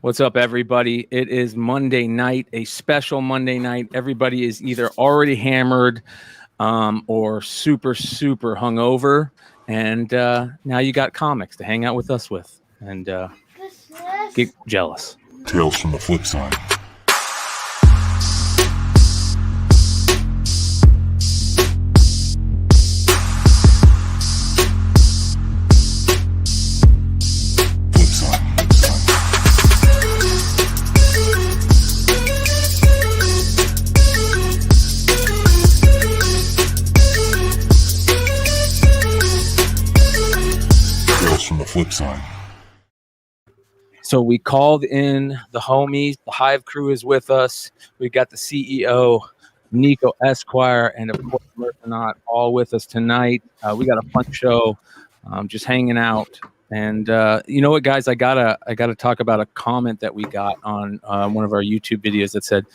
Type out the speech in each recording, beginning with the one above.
What's up, everybody? It is Monday night, a special Monday night. Everybody is either already hammered or super hungover. And now you got comics to hang out with us with and get jealous. Tales from the Flipside. From the Flipside. So we called in the homies. The Hive Crew is with us. We got the CEO, Nico Esquire, and of course, Merthanot, all with us tonight. We got a fun show, just hanging out. And you know what, guys? I gotta talk about a comment that we got on one of our YouTube videos that said,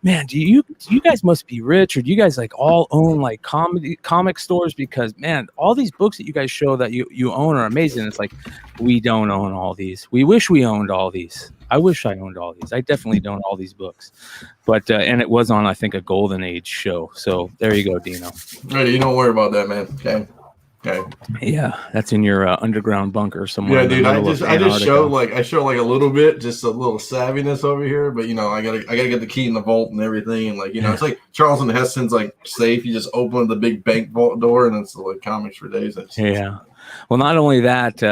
"Man, do you guys must be rich, or do you guys like all own like comic stores? Because man, all these books that you guys show that you own are amazing." It's like, we don't own all these. We wish we owned all these. I wish I owned all these. I definitely don't own all these books, but and it was on, I think, a Golden Age show. So there you go, Dino. Hey, you don't worry about that, man. Okay. Yeah, that's in your underground bunker somewhere. Yeah, dude. I just show like a little bit, just a little savviness over here. But you know, I gotta get the key in the vault and everything. And like, you know, it's like Charles and Heston's like safe. You just open the big bank vault door, and it's like comics for days. Yeah. Well, not only that,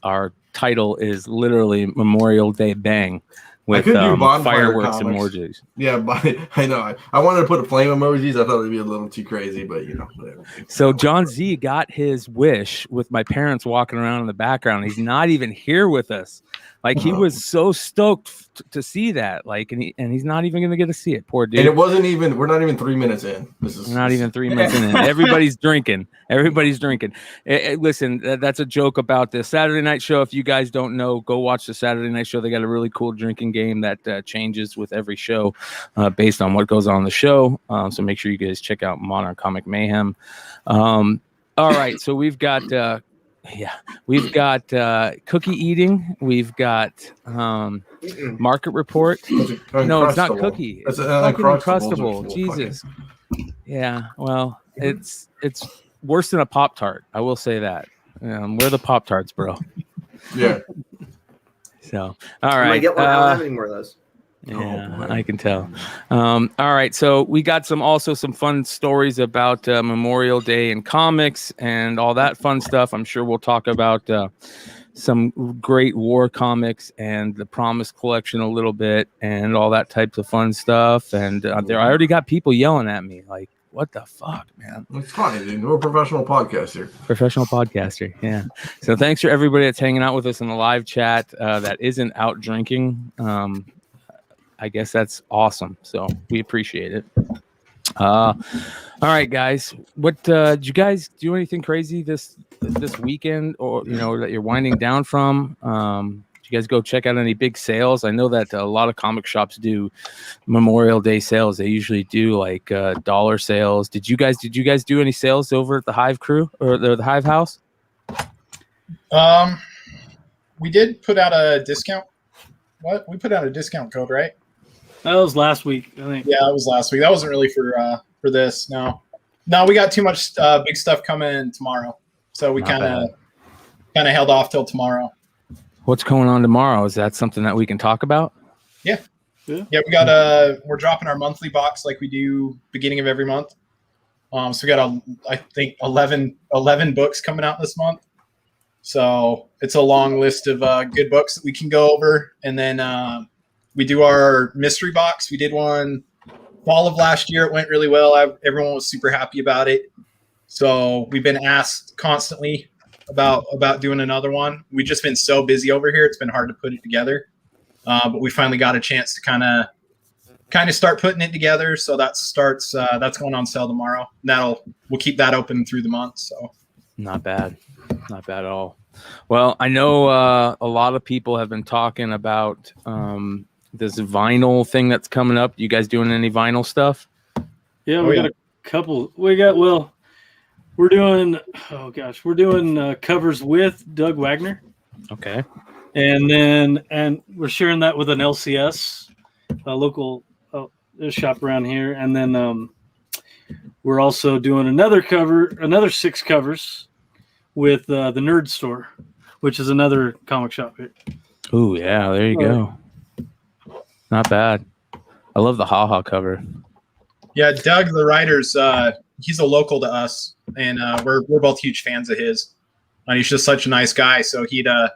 our title is literally Memorial Day Bang with fireworks and emojis. Yeah, but I know. I wanted to put a flame emojis. I thought it'd be a little too crazy, but you know, whatever. So John Z got his wish with my parents walking around in the background. He's not even here with us. Like, he was so stoked to see that. Like, and he's not even going to get to see it. Poor dude. And it wasn't even. We're not even 3 minutes in. We're not even 3 minutes in. Everybody's drinking. Listen, that's a joke about the Saturday night show. If you guys don't know, go watch the Saturday night show. They got a really cool drinking game that changes with every show based on what goes on the show. So make sure you guys check out Modern Comic Mayhem. All right, so we've got cookie eating. We've got market report. No, it's not cookie. It's Uncrustable. Jesus. Yeah. Well, it's worse than a Pop-Tart. I will say that. We're the Pop-Tarts, bro. Yeah. So, all right. I get one. I don't have any more of those. Yeah, I can tell. All right, so we got some fun stories about Memorial Day and comics and all that fun stuff. I'm sure we'll talk about some great war comics and the Promise collection a little bit and all that types of fun stuff. And I already got people yelling at me like, "What the fuck, man?" It's funny, dude. We're a professional podcaster. Yeah. So thanks for everybody that's hanging out with us in the live chat that isn't out drinking. I guess that's awesome. So we appreciate it. All right, guys. What did you guys do anything crazy this weekend, or that you're winding down from? Did you guys go check out any big sales? I know that a lot of comic shops do Memorial Day sales. They usually do like dollar sales. Did you guys do any sales over at the Hive Crew or the Hive House? We did put out a discount. What? We put out a discount code, right? That was last week, I think. Yeah, it was last week. That wasn't really for this. No, we got too much big stuff coming tomorrow, so we kind of held off till tomorrow. What's going on tomorrow? Is that something that we can talk about? Yeah. We got we're dropping our monthly box like we do beginning of every month. So we got I think 11 books coming out this month. So it's a long list of good books that we can go over, and then we do our mystery box. We did one fall of last year. It went really well. Everyone was super happy about it. So we've been asked constantly about doing another one. We've just been so busy over here. It's been hard to put it together. But we finally got a chance to kind of start putting it together. So that's going on sale tomorrow. We'll keep that open through the month. So not bad at all. Well, I know a lot of people have been talking about this vinyl thing that's coming up. You guys doing any vinyl stuff? Yeah, we got a couple. We're doing covers with Doug Wagner. Okay. and we're sharing that with an LCS, a local shop around here, and then we're also doing another 6 covers with the Nerd Store, which is another comic shop here. Ooh, yeah, there you go. Not bad. I love the haha cover. Yeah, Doug, the writer's he's a local to us, and we're both huge fans of his. And he's just such a nice guy. So him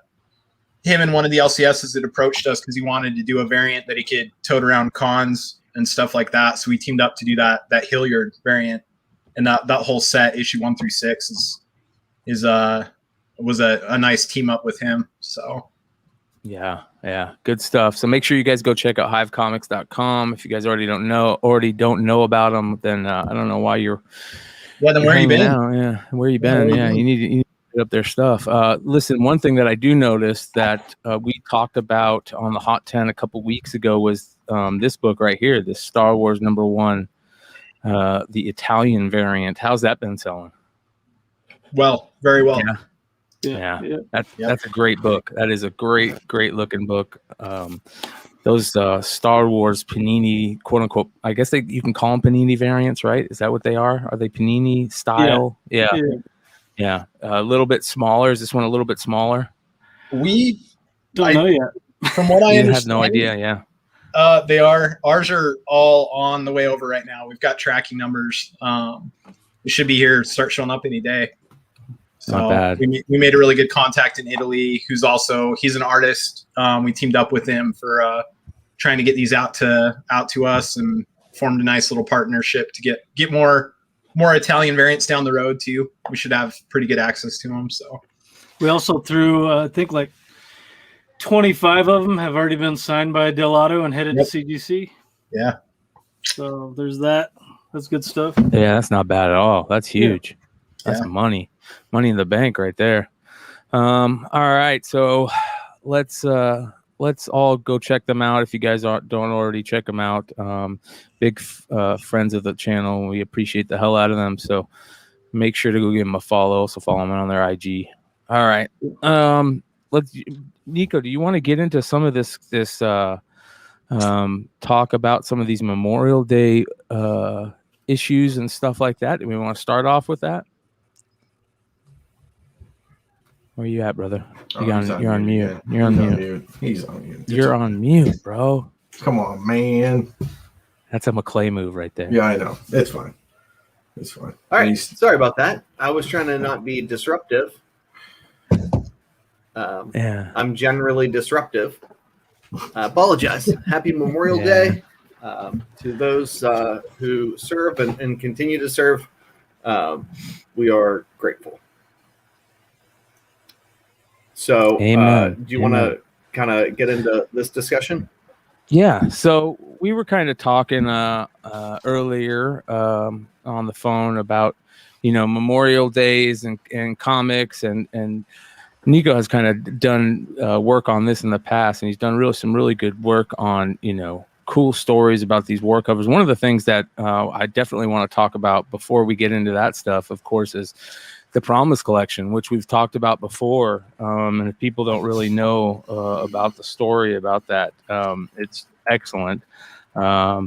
and one of the LCSs had approached us because he wanted to do a variant that he could tote around cons and stuff like that. So we teamed up to do that Hilliard variant, and that whole set, issue 1 through 6, was a nice team up with him. So yeah, good stuff. So make sure you guys go check out hivecomics.com. If you guys already don't know about them, then I don't know why you're then where you been? Yeah, where you been? Yeah, you need to get up their stuff. Listen, one thing that I do notice that we talked about on the Hot 10 a couple weeks ago was this book right here, this Star Wars #1, the Italian variant. How's that been selling? Well, very well. Yeah. That's a great book. That is a great looking book. Those Star Wars Panini, quote unquote, I guess you can call them Panini variants, right? Is that what they are? Are they Panini style? Yeah. A little bit smaller. Is this one a little bit smaller? We don't know yet. From what I understand, have no idea. Yeah. They are. Ours are all on the way over right now. We've got tracking numbers. We should be here, start showing up any day. So not bad. We made a really good contact in Italy, he's an artist. We teamed up with him for trying to get these out to us, and formed a nice little partnership to get more Italian variants down the road too. We should have pretty good access to them. So we also threw, I think, like 25 of them have already been signed by Delato and headed to CGC. Yeah. So there's that. That's good stuff. Yeah, that's not bad at all. That's huge. Yeah. That's money in the bank right there. All right, so let's all go check them out if you guys don't already check them out. Big friends of the channel. We appreciate the hell out of them. So make sure to go give them a follow. So follow them on their IG. All right. Nico, do you want to get into some of this talk about some of these Memorial Day issues and stuff like that? Do we want to start off with that? Where you at, brother? You're on mute. You're on mute. He's on mute. You're on mute, bro. Come on, man. That's a McClay move right there. Yeah, I know. It's fine. All right. Sorry about that. I was trying to not be disruptive. I'm generally disruptive. I apologize. Happy Memorial Day to those who serve and continue to serve. We are grateful. So do you want to kind of get into this discussion? Yeah. So we were kind of talking earlier on the phone about, Memorial Days and comics, and Nico has kind of done work on this in the past, and he's done some really good work on, cool stories about these war covers. One of the things that I definitely want to talk about before we get into that stuff, of course, is the Promise collection, which we've talked about before. And if people don't really know about the story about that, it's excellent.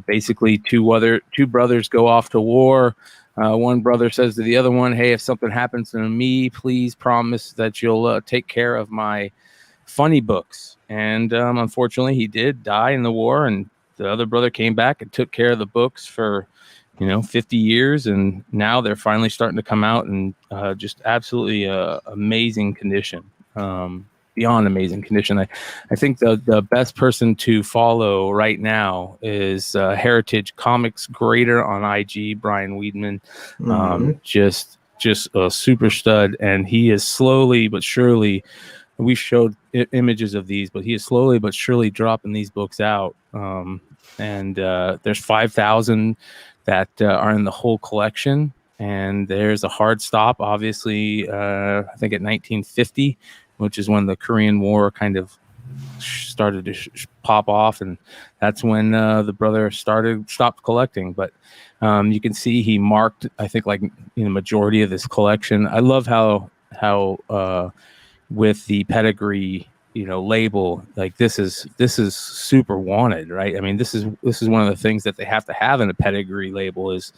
Basically, two brothers go off to war. One brother says to the other one, "Hey, if something happens to me, please promise that you'll take care of my funny books." And unfortunately, he did die in the war, and the other brother came back and took care of the books for 50 years, and now they're finally starting to come out in just absolutely amazing condition, beyond amazing condition. I think the best person to follow right now is Heritage Comics Greater on IG, Brian Weedman. Just a super stud, and he is slowly but surely, we showed images of these, but he is slowly but surely dropping these books out. And there's 5,000 that are in the whole collection, and there's a hard stop, obviously, I think at 1950, which is when the Korean War kind of started to pop off, and that's when the brother stopped collecting. But you can see he marked, I think, majority of this collection. I love how with the pedigree label, like this is super wanted, right? I mean, this is one of the things that they have to have in a pedigree label is,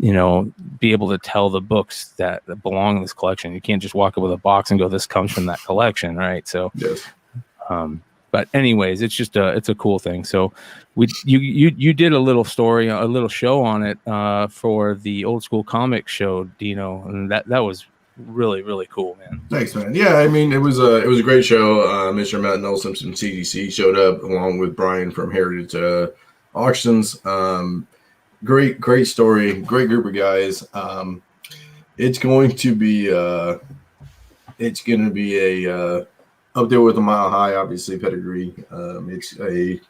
be able to tell the books that belong in this collection. You can't just walk up with a box and go, this comes from that collection, right? So, Yes. But anyways, it's just it's a cool thing. So you did a little story, a little show on it for the Old School Comics show, Dino, and that was really, really cool, man. Thanks, man. Yeah, I mean, it was a great show. Mr. Matt Nelson from CDC showed up along with Brian from Heritage Auctions. Great story, great group of guys. It's going to be a up there with a Mile High, obviously pedigree. It's a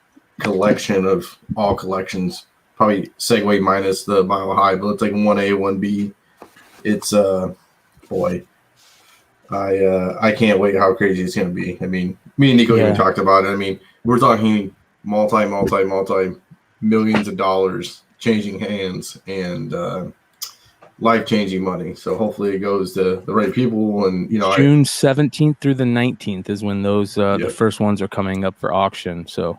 collection of all collections, probably Segway minus the Mile High, but it's like 1A, 1B. It's boy, I can't wait how crazy it's gonna be. I mean, me and Nico even talked about it. I mean, we're talking multi millions of dollars changing hands and life-changing money. So hopefully it goes to the right people. And June 17th through the 19th is when those the first ones are coming up for auction. So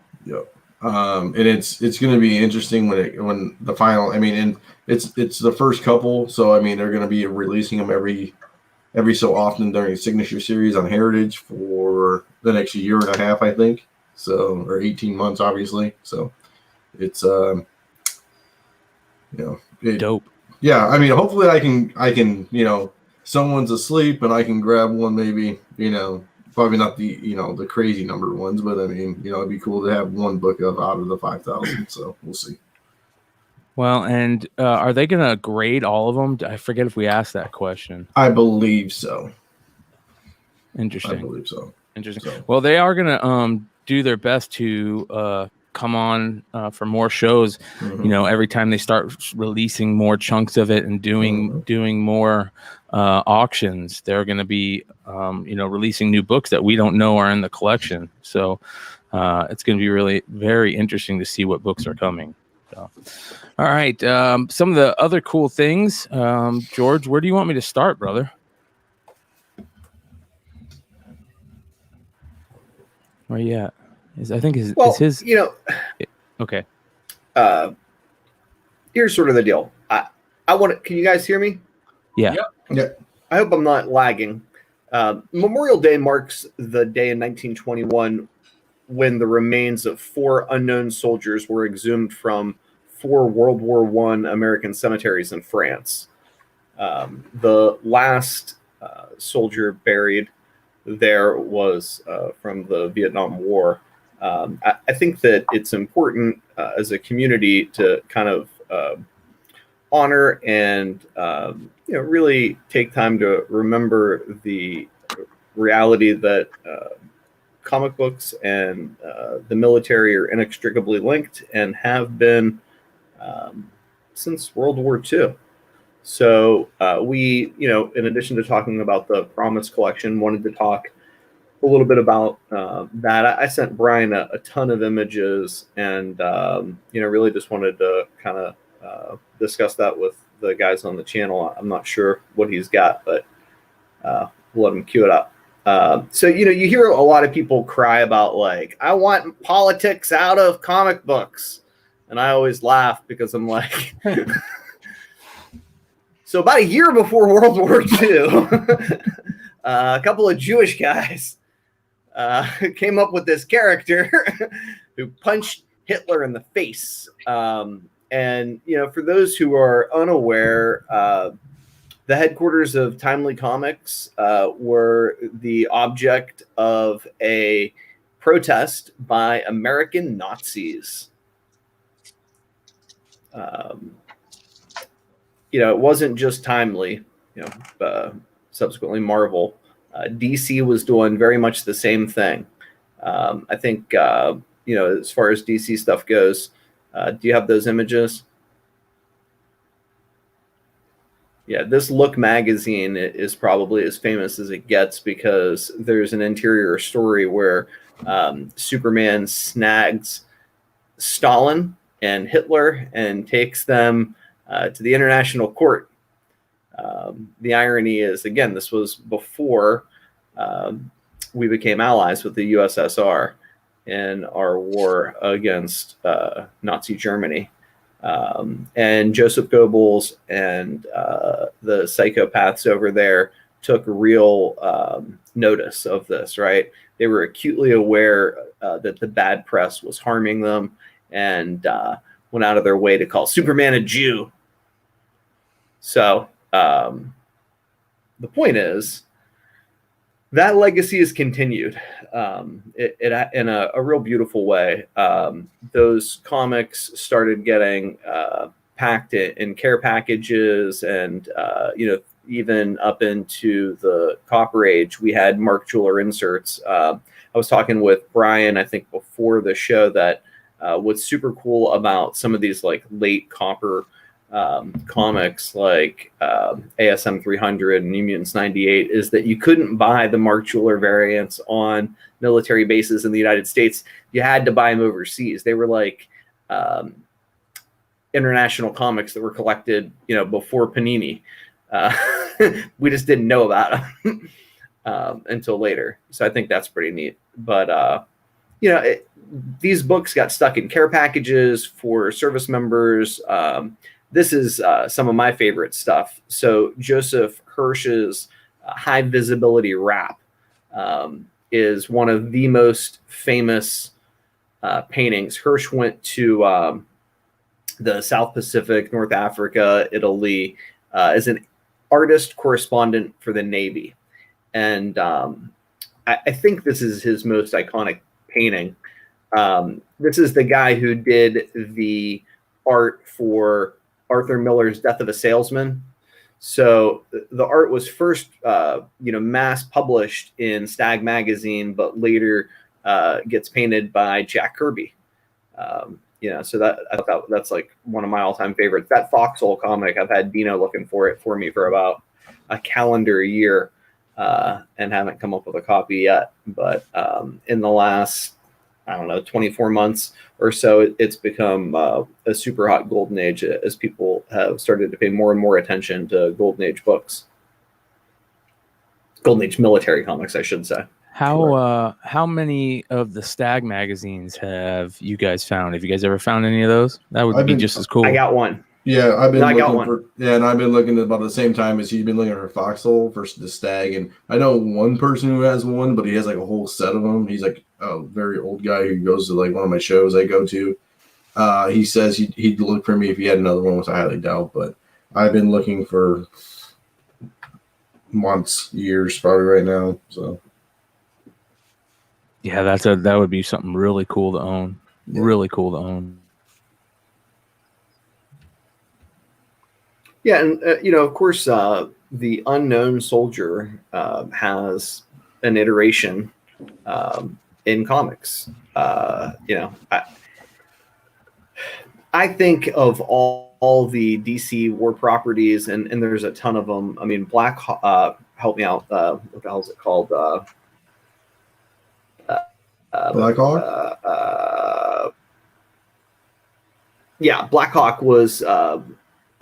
and it's going to be interesting when the final. I mean, and it's the first couple. So I mean, they're going to be releasing them every so often during signature series on Heritage for the next year and a half, I think. So, or 18 months, obviously. So it's dope. Yeah, I mean, hopefully I can, someone's asleep and I can grab one, maybe, probably not the, the crazy number ones, but I mean, it'd be cool to have one book out of the 5,000. So we'll see. Well, and are they going to grade all of them? I forget if we asked that question. I believe so. Interesting. I believe so. Interesting. So. Well, they are going to do their best to come on for more shows. Mm-hmm. Every time they start releasing more chunks of it and doing more auctions, they're going to be releasing new books that we don't know are in the collection. So it's going to be really very interesting to see what books are coming. So, all right, some of the other cool things, George, where do you want me to start, brother? Where you at? I think is his. Okay. Here's sort of the deal. I want to. Can you guys hear me? Yeah. Yeah. I hope I'm not lagging. Memorial Day marks the day in 1921 when the remains of 4 unknown soldiers were exhumed from 4 World War I American cemeteries in France. The last soldier buried there was from the Vietnam War. I think that it's important as a community to kind of honor and really take time to remember the reality that comic books and the military are inextricably linked and have been since World War II. So we, in addition to talking about the Promise collection, wanted to talk a little bit about that. I sent Brian a ton of images and, really just wanted to kind of discuss that with the guys on the channel. I'm not sure what he's got, but we'll let him cue it up. So, you hear a lot of people cry about like, I want politics out of comic books. And I always laugh because I'm like, so about a year before World War II, a couple of Jewish guys came up with this character who punched Hitler in the face. And, for those who are unaware, the headquarters of Timely Comics were the object of a protest by American Nazis. It wasn't just Timely, subsequently Marvel. DC was doing very much the same thing. I think, as far as DC stuff goes, do you have those images? Yeah, this Look magazine is probably as famous as it gets because there's an interior story where Superman snags Stalin and Hitler and takes them to the International Court. The irony is, again, this was before we became allies with the USSR in our war against Nazi Germany. And Joseph Goebbels and the psychopaths over there took real notice of this, right? They were acutely aware that the bad press was harming them, and went out of their way to call Superman a Jew. So the point is, that legacy is continued in a real beautiful way. Those comics started getting packed in care packages, and even up into the Copper Age, we had Mark Jeweler inserts. I was talking with Brian, I think, before the show, that what's super cool about some of these like late Copper comics like ASM 300 and New Mutants 98 is that you couldn't buy the Mark Jeweler variants on military bases in the United States. You had to buy them overseas. They were like international comics that were collected, before Panini. We just didn't know about them until later. So I think that's pretty neat. But these books got stuck in care packages for service members. This is some of my favorite stuff. So Joseph Hirsch's High Visibility Wrap is one of the most famous paintings. Hirsch went to the South Pacific, North Africa, Italy, as an artist correspondent for the Navy. And I think this is his most iconic painting. This is the guy who did the art for Arthur Miller's Death of a Salesman. So the art was first, mass published in Stag magazine, but later gets painted by Jack Kirby. So that I thought that's like one of my all-time favorites. That Foxhole comic, I've had Dino looking for me for about a calendar year, and haven't come up with a copy yet. But in the last, 24 months or so, it's become a super hot golden age as people have started to pay more and more attention to golden age books. Golden age military comics, I should say. How many of the Stag magazines have you guys found? Have you guys ever found any of those? That would be just as cool. I got one. Yeah, I've been looking and I've been looking at about the same time as you've been looking for Foxhole versus the Stag. And I know one person who has one, but he has like a whole set of them. He's like a very old guy who goes to like one of my shows I go to. He says he'd look for me if he had another one, which I highly doubt. But I've been looking for months, years, probably right now. So yeah, that would be something really cool to own. Yeah. Really cool to own. Yeah, and of course, the Unknown Soldier has an iteration in comics. I think of all the DC war properties, and there's a ton of them. I mean, help me out. What the hell is it called? Black Hawk? Yeah, Black Hawk was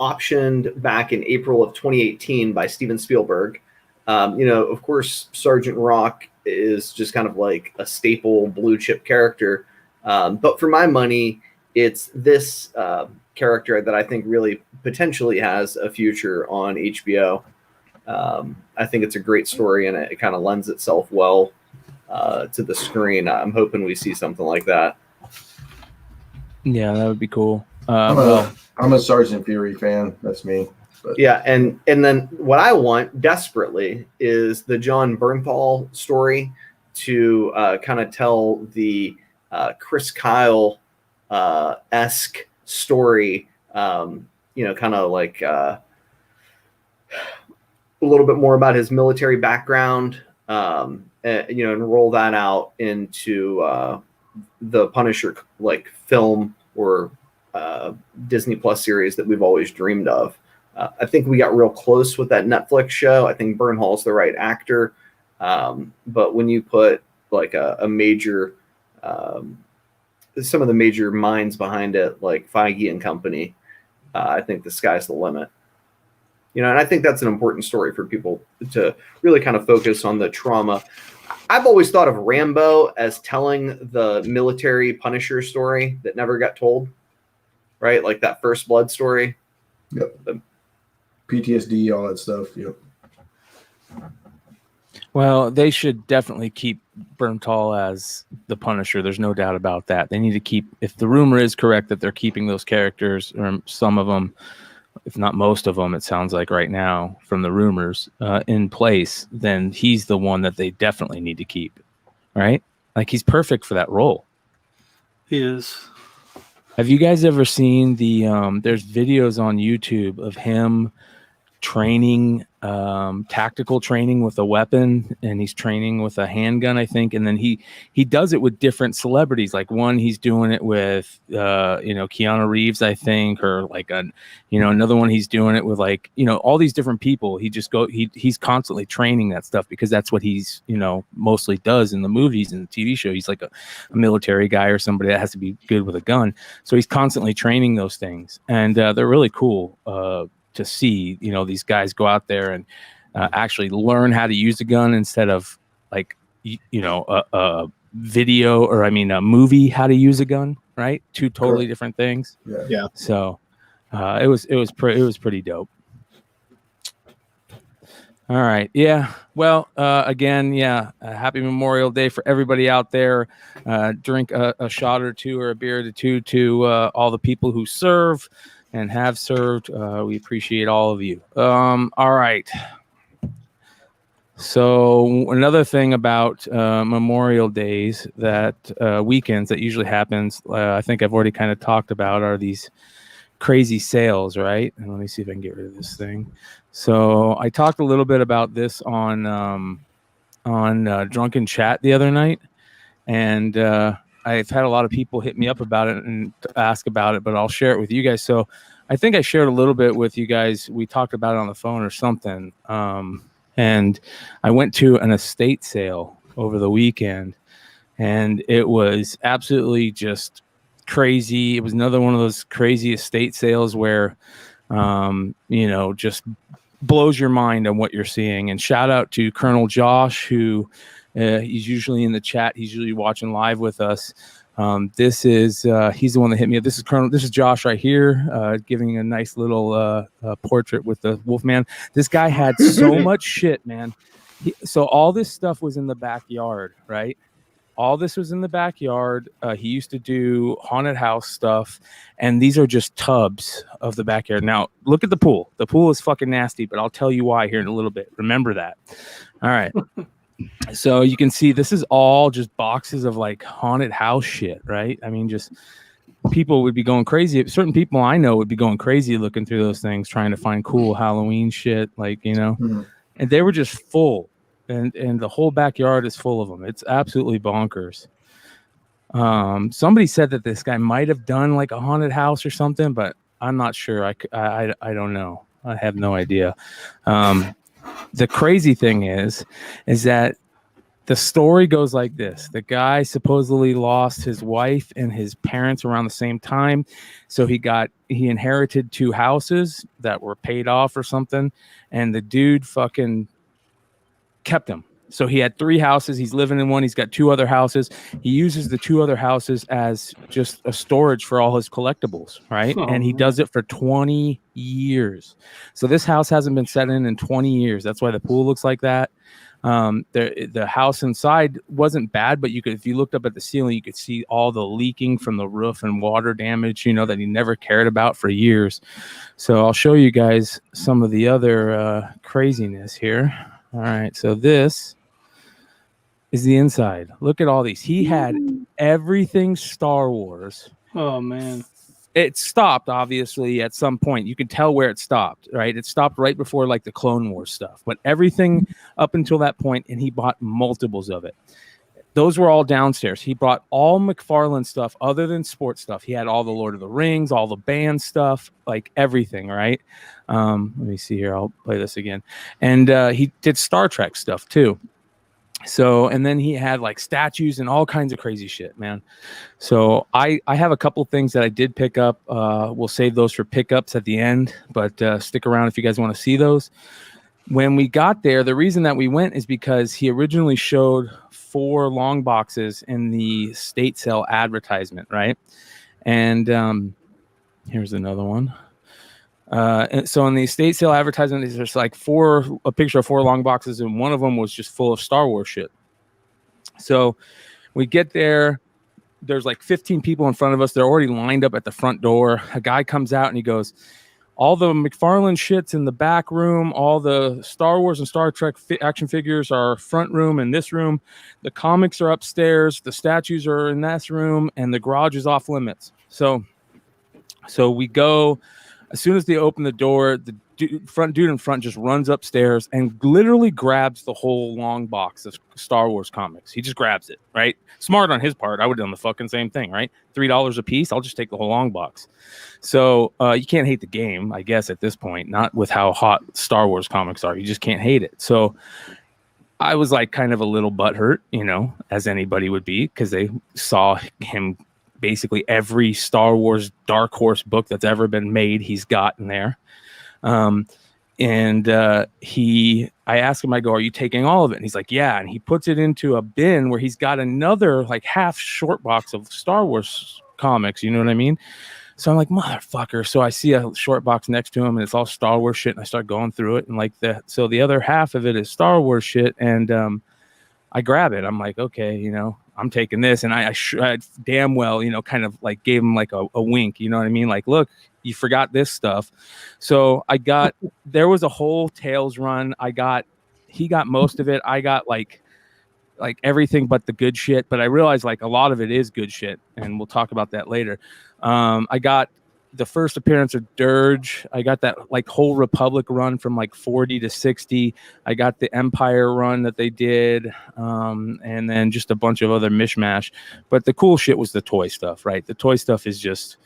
optioned back in April of 2018 by Steven Spielberg. Of course, Sergeant Rock is just kind of like a staple blue chip character. But for my money, it's this character that I think really potentially has a future on HBO. I think it's a great story, and it kind of lends itself well to the screen. I'm hoping we see something like that. Yeah, that would be cool. I'm a Sergeant Fury fan. That's me. But. Yeah, and then what I want desperately is the John Bernthal story to kind of tell the Chris Kyle esque story. Kind of like a little bit more about his military background. And roll that out into the Punisher like film or Disney Plus series that we've always dreamed of. I think we got real close with that Netflix show. I think Bernhal's the right actor. But when you put like a major, some of the major minds behind it, like Feige and company, I think the sky's the limit. And I think that's an important story for people to really kind of focus on the trauma. I've always thought of Rambo as telling the military Punisher story that never got told, right? Like that First Blood story. Yep. PTSD, all that stuff. Yep. Well, they should definitely keep Berntal as the Punisher. There's no doubt about that. They need to keep, if the rumor is correct that they're keeping those characters, or some of them, if not most of them, it sounds like right now from the rumors, in place, then he's the one that they definitely need to keep, right? Like, he's perfect for that role. He is. Have you guys ever seen the, there's videos on YouTube of him training, tactical training with a weapon, and he's training with a handgun, I think, and then he does it with different celebrities. Like one, he's doing it with Keanu Reeves, I think, or like another one he's doing it with, like, all these different people. He's constantly training that stuff because that's what he's mostly does in the movies and the TV show. He's like a military guy or somebody that has to be good with a gun, so he's constantly training those things, and they're really cool to see, these guys go out there and actually learn how to use a gun instead of like, a video, or a movie how to use a gun, right? Two totally different things. Yeah. So it was pretty dope. All right. Yeah. Well, again, happy Memorial Day for everybody out there. Drink a shot or two or a beer or two to all the people who serve and have served. We appreciate all of you. All right. So another thing about Memorial Days, that weekends that usually happens, I think I've already kind of talked about, are these crazy sales, right? And let me see if I can get rid of this thing. So I talked a little bit about this on Drunken Chat the other night, and I've had a lot of people hit me up about it and ask about it, but I'll share it with you guys. So I think I shared a little bit with you guys. We talked about it on the phone or something. And I went to an estate sale over the weekend, and it was absolutely just crazy. It was another one of those crazy estate sales where, just blows your mind on what you're seeing. And shout out to Colonel Josh, who he's usually in the chat. He's usually watching live with us. He's the one that hit me up. This is Josh right here, giving a nice little portrait with the Wolfman. This guy had so much shit, man. So all this stuff was in the backyard, right? All this was in the backyard. He used to do haunted house stuff, and these are just tubs of the backyard. Now, look at the pool. The pool is fucking nasty, but I'll tell you why here in a little bit. Remember that. All right. So you can see this is all just boxes of like haunted house shit, right? I mean, just people would be going crazy. Certain people I know would be going crazy looking through those things, trying to find cool Halloween shit, like, and they were just full. And the whole backyard is full of them. It's absolutely bonkers. Somebody said that this guy might have done like a haunted house or something, but I'm not sure. I don't know. I have no idea. The crazy thing is that the story goes like this. The guy supposedly lost his wife and his parents around the same time. So he inherited 2 houses that were paid off or something. And the dude fucking kept them. So he had 3 houses. He's living in one. He's got 2 other houses. He uses the 2 other houses as just a storage for all his collectibles, right? Oh. And he does it for 20 years. So this house hasn't been set in 20 years. That's why the pool looks like that. The house inside wasn't bad, but if you looked up at the ceiling, you could see all the leaking from the roof and water damage, that he never cared about for years. So I'll show you guys some of the other craziness here. All right, so this is the inside. Look at all these. He had everything Star Wars. Oh, man. It stopped, obviously, at some point. You can tell where it stopped, right? It stopped right before, like, the Clone Wars stuff. But everything up until that point, and he bought multiples of it. Those were all downstairs. He bought all McFarlane stuff other than sports stuff. He had all the Lord of the Rings, all the band stuff, like everything, right? Let me see here. I'll play this again. And he did Star Trek stuff too. So, and then he had like statues and all kinds of crazy shit, man. So I have a couple things that I did pick up. We'll save those for pickups at the end, but stick around if you guys want to see those. when we got there, the reason that we went is because he originally showed 4 long boxes in the state sale advertisement, right? And here's another one. And so in the estate sale advertisement, there's like a picture of 4 long boxes, and one of them was just full of Star Wars shit. So we get there. There's like 15 people in front of us. They're already lined up at the front door. A guy comes out and he goes, all the McFarlane shit's in the back room. All the Star Wars and Star Trek action figures are front room and this room. The comics are upstairs. The statues are in this room, and the garage is off limits. So we go. As soon as they open the door, the dude in front just runs upstairs and literally grabs the whole long box of Star Wars comics. He just grabs it, right? Smart on his part. I would have done the fucking same thing, right? $3 a piece. I'll just take the whole long box. So you can't hate the game, I guess, at this point. Not with how hot Star Wars comics are. You just can't hate it. So I was like kind of a little butthurt, as anybody would be, because they saw him. Basically every Star Wars Dark Horse book that's ever been made, he's got in there. I asked him, I go, are you taking all of it? And he's like, yeah. And he puts it into a bin where he's got another like half short box of Star Wars comics. You know what I mean? So I'm like, motherfucker. So I see a short box next to him and it's all Star Wars shit. And I start going through it. And so the other half of it is Star Wars shit. And, I grab it. I'm like, okay, I'm taking this. And I damn well, kind of like gave him like a wink, you know what I mean? Like, look, you forgot this stuff. So there was a whole Tales run. He got most of it. I got like everything but the good shit. But I realized like a lot of it is good shit. And we'll talk about that later. I got the first appearance of Dirge. I got that like whole Republic run from like 40 to 60. I got the Empire run that they did, and then just a bunch of other mishmash. But the cool shit was the toy stuff, right? The toy stuff is just,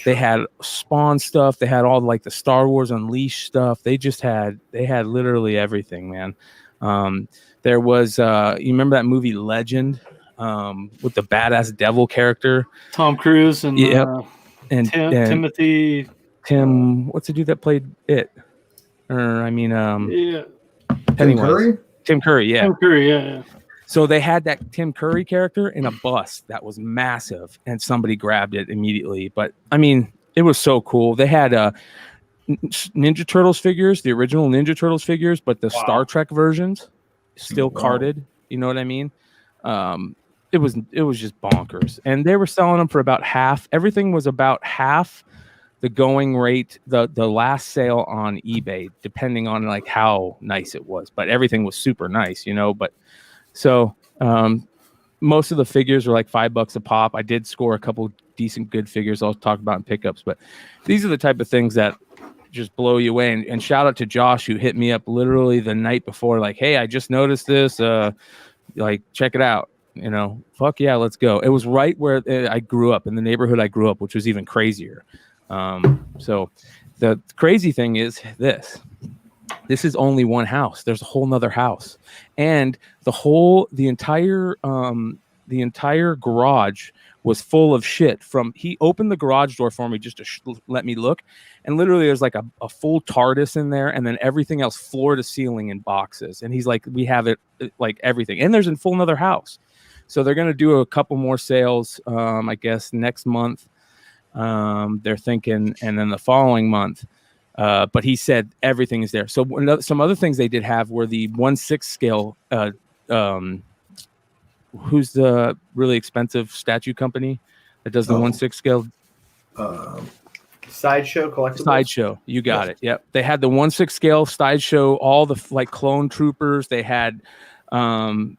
they had Spawn stuff. They had all like the Star Wars Unleashed stuff. They had literally everything, man. There was, you remember that movie Legend with the badass devil character? Tom Cruise and and Timothy. What's the dude that played it? Yeah. Tim Curry? Tim Curry, yeah. Tim Curry, yeah. So they had that Tim Curry character in a bus that was massive, and somebody grabbed it immediately. But I mean, it was so cool. They had Ninja Turtles figures, the original Ninja Turtles figures, but the Star Trek versions still carded. You know what I mean? It was just bonkers, and they were selling them for about half. Everything was about half the going rate, the last sale on eBay, depending on like how nice it was. But everything was super nice, But so most of the figures were like $5 a pop. I did score a couple decent good figures I'll talk about in pickups, but these are the type of things that just blow you away. And shout out to Josh, who hit me up literally the night before, like, hey, I just noticed this. Like, check it out. Fuck yeah, let's go. It was right where I grew up, in the neighborhood I grew up, which was even crazier. So the crazy thing is this is only one house. There's a whole nother house, and the entire garage was full of shit. He opened the garage door for me just to let me look, and literally there's like a full TARDIS in there, and then everything else floor to ceiling in boxes. And he's like, we have it like everything, and there's a full nother house. So they're going to do a couple more sales, I guess, next month. They're thinking, and then the following month. But he said everything is there. So some other things they did have were the 1/6 scale. Who's the really expensive statue company that does the 1/6 scale? Sideshow Collectibles. Sideshow, you got it. Yep, they had the 1/6 scale Sideshow, all the like clone troopers. They had Thrawn.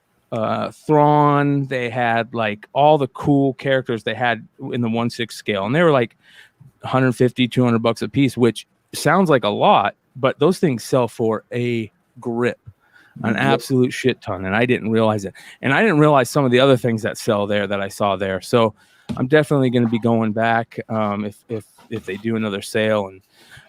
They had like all the cool characters they had in the 1/6 scale, and they were like $150-$200 a piece, which sounds like a lot, but those things sell for a grip, an absolute shit ton, and I didn't realize it. And I didn't realize some of the other things that sell there that I saw there. So I'm definitely going to be going back if they do another sale. And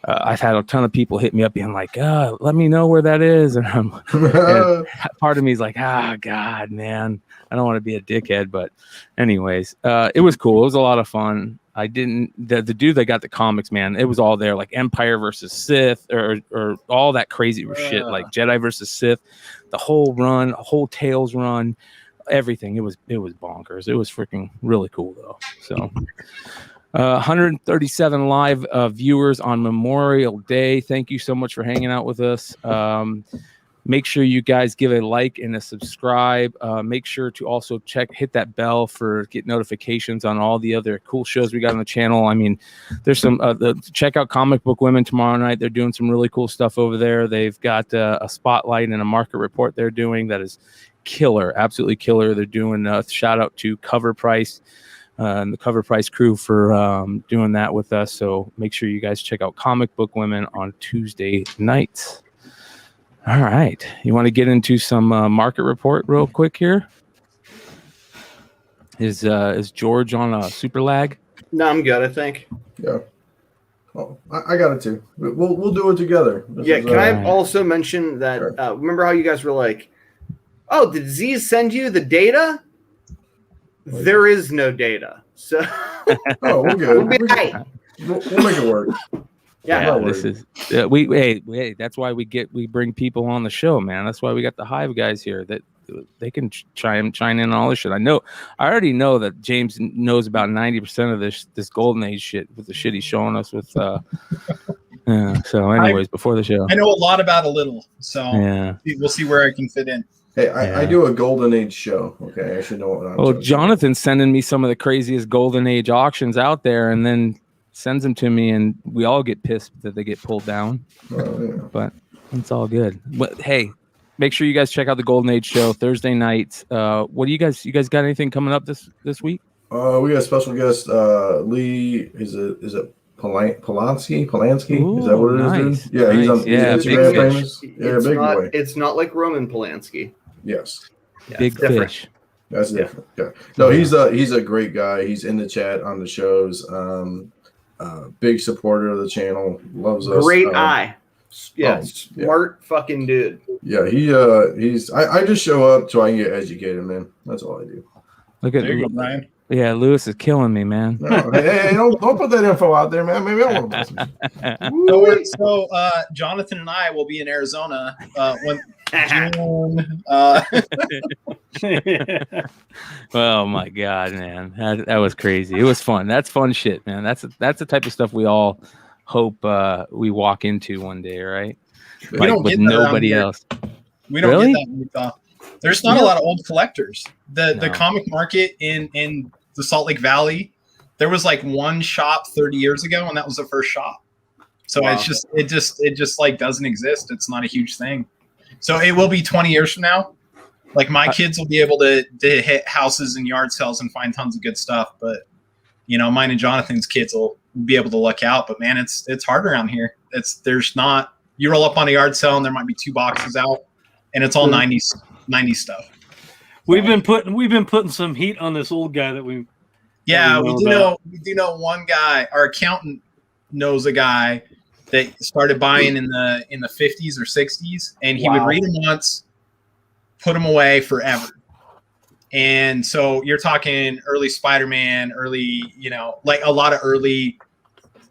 I've had a ton of people hit me up being like, let me know where that is. And and part of me is like, God, man, I don't want to be a dickhead. But anyways, it was cool. It was a lot of fun. I didn't. The dude that got the comics, man, it was all there, like Empire versus Sith, or all that crazy shit, like Jedi versus Sith, the whole run, whole Tales run, everything. It was bonkers. It was freaking really cool though. So. 137 live viewers on Memorial Day. Thank you so much for hanging out with us. Make sure you guys give a like and a subscribe. Make sure to also hit that bell get notifications on all the other cool shows we got on the channel. I mean, there's some check out Comic Book Women tomorrow night. They're doing some really cool stuff over there. They've got a spotlight and a market report they're doing that is killer, absolutely killer. They're doing a shout out to Cover Price. And the Cover Price crew for doing that with us. So make sure you guys check out Comic Book Women on Tuesday nights. All right. You want to get into some market report real quick here? Is George on a super lag? No, I'm good, I think. Yeah. Oh, I got it too. We'll do it together. Can I also mention that, remember how you guys were like, oh, did Z send you the data? There is no data, so we're good. We'll be right. We'll make it work. Yeah, this is hey, that's why we bring people on the show, man. That's why we got the Hive guys here that they can chime in on all this shit. I already know that James knows about 90% of this Golden Age shit with the shit he's showing us with. So, anyways, before the show, I know a lot about a little, so we'll see where I can fit in. Hey, I do a Golden Age show. Okay, I should know what I'm doing. Jonathan's sending me some of the craziest Golden Age auctions out there, and then sends them to me, and we all get pissed that they get pulled down. But it's all good. But hey, make sure you guys check out the Golden Age show Thursday nights. What do you guys got anything coming up this week? We got a special guest, Lee. Is it Polanski? Ooh, Is that what it is? Dude? Yeah, he's on Instagram famous. Yeah, big boy. It's not like Roman Polanski. Yes. Yeah, big fish. That's different. Yeah. No, he's a great guy. He's in the chat on the shows. Big supporter of the channel. Loves us. Great eye. Yeah, smart fucking dude. Yeah, he's. I just show up so I can get educated, man. That's all I do. Look at there you go, Brian. Yeah, Lewis is killing me, man. No, hey, don't put that info out there, man. Maybe I won't. So Jonathan and I will be in Arizona when June. Oh my god, man, that was crazy. It was fun. That's fun shit, man. That's the type of stuff we all hope we walk into one day, right? We don't with get nobody else. We don't get that in Utah. There's not a lot of old collectors. The comic market in the Salt Lake Valley, there was like one shop 30 years ago, and that was the first shop. So it just like doesn't exist. It's not a huge thing. So it will be 20 years from now. Like my kids will be able to hit houses and yard sales and find tons of good stuff. But mine and Jonathan's kids will be able to look out. But man, it's hard around here. You roll up on a yard sale and there might be 2 boxes out, and it's all 90s stuff. We've been putting some heat on this old guy that we. Yeah, we do know one guy. Our accountant knows a guy that started buying in the 50s or 60s, and he would read them once, put them away forever. And so you're talking early Spiderman, early, like a lot of early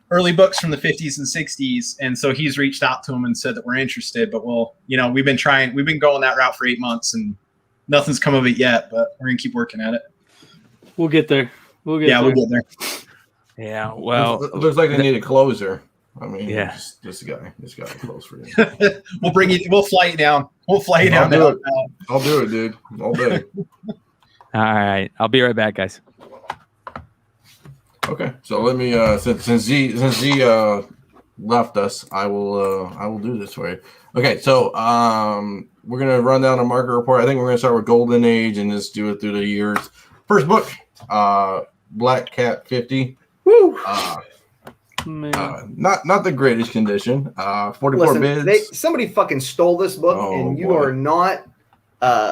books from the 50s and 60s. And so he's reached out to him and said that we're interested, but we've been going that route for 8 months and nothing's come of it yet, but we're going to keep working at it. We'll get there. We'll get there. Yeah. Well, it looks like they need a closer. I mean, yeah, this guy will close for you. We'll fly you down. We'll fly you down. I'll do it, dude. All day. All right. I'll be right back, guys. Okay. So let me since Z left us, I will do this for you. Okay, so we're gonna run down a market report. I think we're gonna start with Golden Age and just do it through the years. First book, Black Cat 50. Woo! Not the greatest condition. 44 bids. Somebody fucking stole this book, and you are not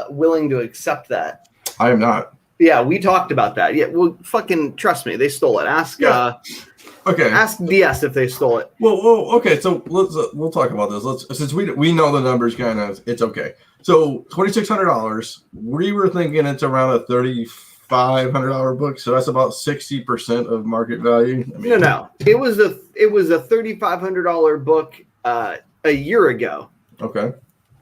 willing to accept that. I am not. Yeah, we talked about that. Yeah, well, fucking trust me, they stole it. Ask DS if they stole it. Well, okay. So we'll talk about this. Since we know the numbers, it's okay. So $2,600. We were thinking it's around a $3,500 $3,500 book, so that's about 60% of market value. I mean, No. It was a $3,500 book a year ago. Okay.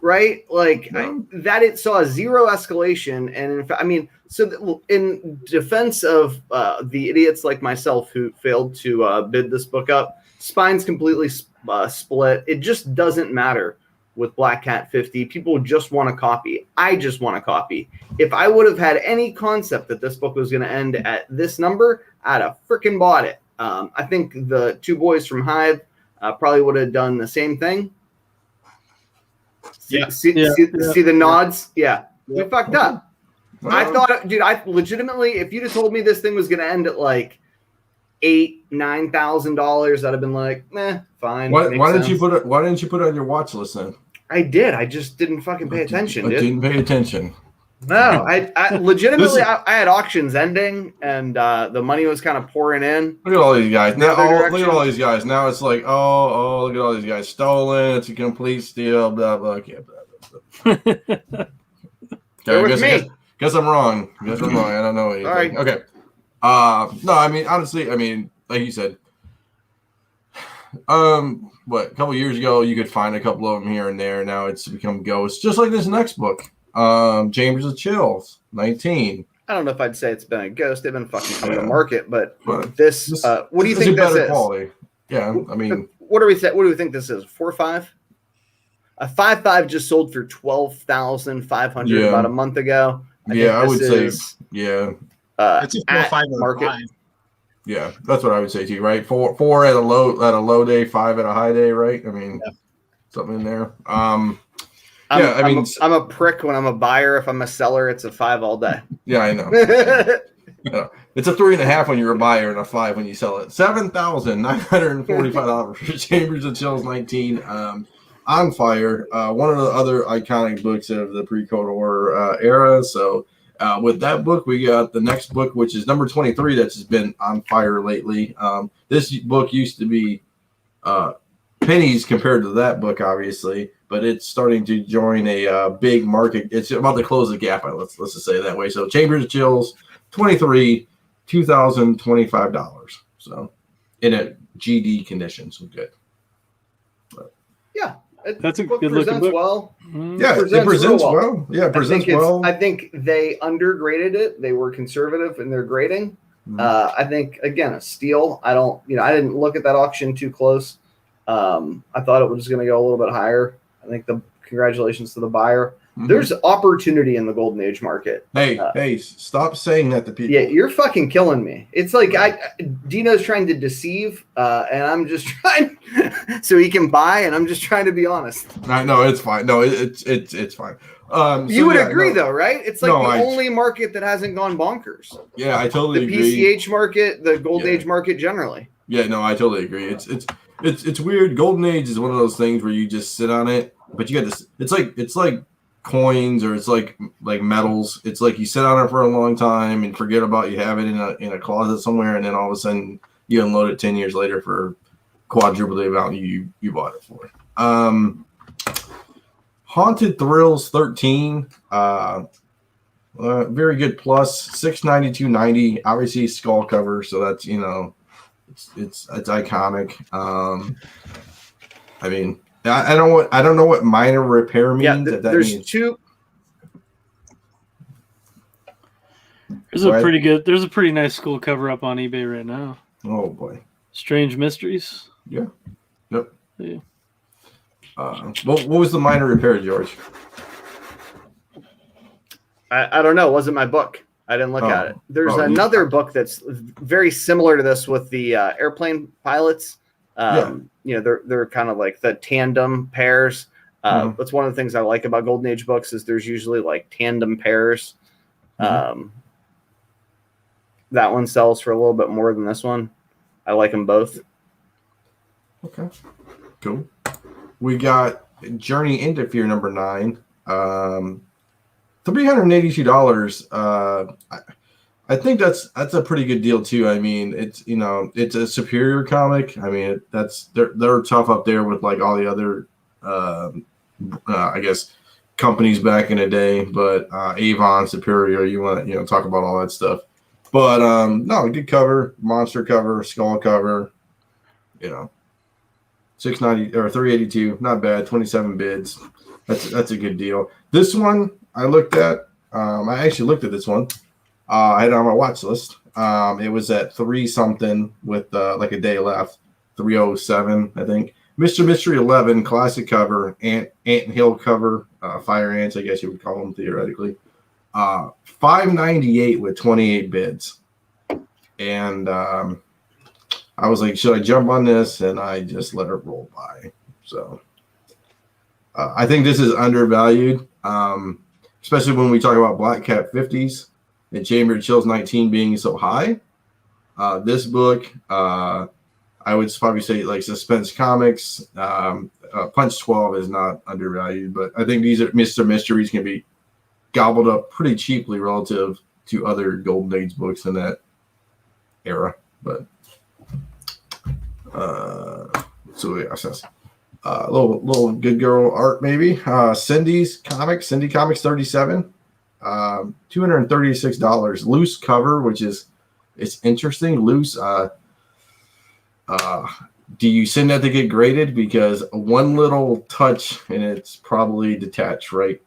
Right? Like No. that it saw zero escalation. And in fact, I mean, so in defense of the idiots like myself who failed to bid this book up, spine's completely split. It just doesn't matter with Black Cat 50. People just want a copy. I just want a copy. If I would have had any concept that this book was going to end at this number, I'd have freaking bought it. I think the two boys from Hive probably would have done the same thing. See the nods? Yeah. We fucked up. Well, I thought, dude, I legitimately, if you'd have told me this thing was going to end at like $8,000-$9,000, I'd have been like, fine. why didn't you put it on your watch list then? I did. I just didn't fucking pay attention, dude. I didn't pay attention. No, I legitimately, I had auctions ending, and the money was kind of pouring in. Look at all these guys now. Other Look at all these guys now. It's like, oh, look at all these guys stolen. It's a complete steal. Blah blah. Okay, blah, blah, blah. They're with Okay, me. guess I'm wrong. I don't know anything. All right. Okay. No, I mean honestly, like you said, what a couple years ago you could find a couple of them here and there. Now it's become ghosts, just like this next book. Chambers of Chills, 19. I don't know if I'd say it's been a ghost. They've been fucking coming to market, but this what do you this think is this better is? quality. Yeah, I mean, What do we think this is? 4.5? A 5.5 just sold for $12,500 about a month ago. I would say, yeah. It's a 4.5 market. Yeah, that's what I would say to you, right? Four at a low day, 5 at a high day, right? I mean, something in there. I'm a prick when I'm a buyer. If I'm a seller, it's a 5 all day. Yeah, I know. Yeah. It's a 3.5 when you're a buyer and a 5 when you sell it. $7,945 for Chambers of Chills 19. On Fire, one of the other iconic books of the pre-Cold War era. So with that book, we got the next book, which is number 23. That's just been on fire lately. This book used to be pennies compared to that book, obviously, but it's starting to join a big market. It's about to close the gap. Let's just say it that way. So Chambers of Chills, 23, $2,025. So in a GD condition, so good. But, yeah. That's a book good looking presents book. well. Yeah, it presents well. Yeah, it presents well. I think they undergraded it. They were conservative in their grading. I think again a steal. I didn't look at that auction too close. I thought it was going to go a little bit higher. I think congratulations to the buyer. There's opportunity in the golden age market. Hey, stop saying that to people. Yeah, you're fucking killing me. It's like Dino's trying to deceive, and I'm just trying so he can buy, and I'm just trying to be honest. No, it's fine. No, it's fine. You would agree, though, right? It's like the only market that hasn't gone bonkers. Yeah, I totally agree. The PCH market, the golden age market generally. Yeah, no, I totally agree. It's weird. Golden age is one of those things where you just sit on it, but you got this. It's like coins, or it's like metals. It's like you sit on it for a long time and forget about you have it in a closet somewhere, and then all of a sudden you unload it 10 years later for quadruple the amount you bought it for. Haunted Thrills 13, very good plus, $692.90. Obviously skull cover, so that's it's iconic. I mean, I don't know what minor repair means. Yeah, there's two. There's a pretty nice skull cover up on eBay right now. Oh boy. Strange Mysteries. Yeah. Yep. Yeah. What was the minor repair, George? I don't know. It wasn't my book. I didn't look at it. There's another book that's very similar to this with the airplane pilots. They're kind of like the tandem pairs. That's one of the things I like about Golden Age books is there's usually like tandem pairs. That one sells for a little bit more than this one. I like them both. Okay, cool. We got Journey into Fear number 9. $382. I think that's a pretty good deal too. I mean, it's a superior comic. I mean, they're tough up there with like all the other I guess companies back in the day, but Avon, Superior, you want to talk about all that stuff. But no, good cover, monster cover, skull cover, $690 or $382, not bad. 27 bids, that's a good deal. This one I looked at. I actually looked at this one. I had it on my watch list. It was at 3 something with like a day left, 307, I think. Mr. Mystery 11 classic cover, Ant Hill cover, fire ants, I guess you would call them theoretically. $598 with 28 bids, and I was like, should I jump on this? And I just let it roll by. So I think this is undervalued, especially when we talk about Black Cat 50s and Chamber of Chills 19 being so high. This book, I would probably say like Suspense Comics, Punch 12 is not undervalued, but I think these are Mr. Mysteries can be gobbled up pretty cheaply relative to other Golden Age books in that era. But so yeah, little good girl art maybe. Cindy Comics 37, $236. Loose cover, which is it's interesting. Loose. Do you send that to get graded? Because one little touch and it's probably detached, right?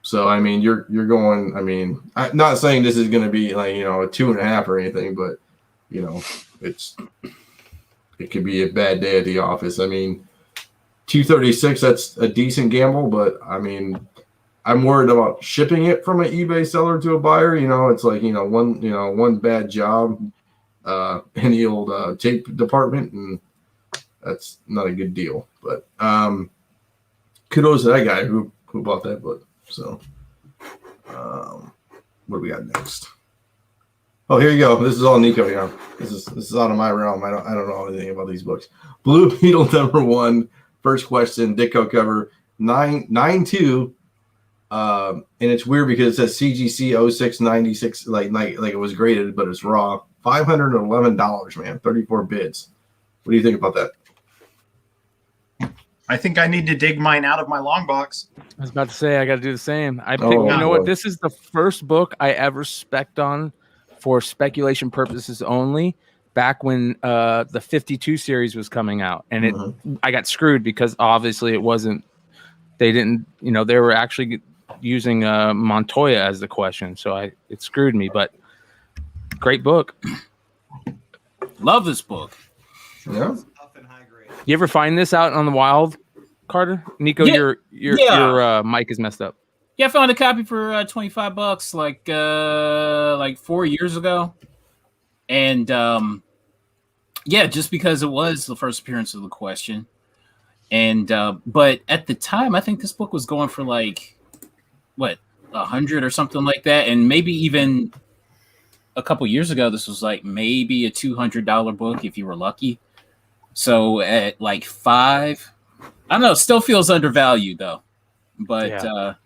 So I mean, you're going. I mean, I'm not saying this is going to be like a 2.5 or anything, but it could be a bad day at the office. I mean, 236, that's a decent gamble, but I mean, I'm worried about shipping it from an eBay seller to a buyer. It's like one bad job in the old tape department, and that's not a good deal. But kudos to that guy who bought that book. So what do we got next? Oh, here you go. This is all Nico. This is out of my realm. I don't know anything about these books. Blue Beetle #1, first question, Ditko cover, 9.2. And it's weird because it says CGC 0696, like it was graded, but it's raw. $511, man. 34 bids. What do you think about that? I think I need to dig mine out of my long box. I was about to say I got to do the same. I picked. What? This is the first book I ever spec'd on for speculation purposes only. Back when the 52 series was coming out, and I got screwed because obviously it wasn't. They didn't. They were actually using Montoya as the question, so it screwed me. But great book. Love this book. Yeah. You ever find this out on the wild, Carter? Nico, Yeah. your mic is messed up. Yeah, I found a copy for $25 like 4 years ago. And just because it was the first appearance of the question. And but at the time, I think this book was going for like what, 100 or something like that. And maybe even a couple years ago, this was like maybe a $200 book if you were lucky. So at like 5, I don't know. Still feels undervalued though, but I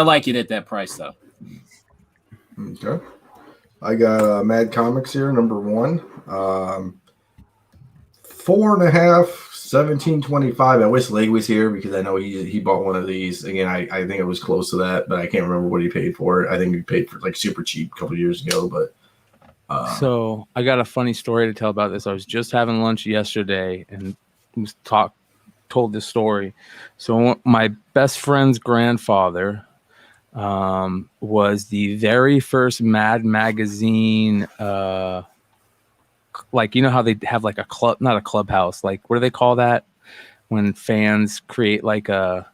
like it at that price though. Okay, I got Mad Comics here, #1, 4.5, 17.25. I wish Leg was here because I know he bought one of these. Again, I think it was close to that, but I can't remember what he paid for it. I think he paid for like super cheap a couple years ago, but. So I got a funny story to tell about this. I was just having lunch yesterday and told this story. So my best friend's grandfather was the very first Mad Magazine. Like, how they have like a club, not a clubhouse. Like, what do they call that when fans create like a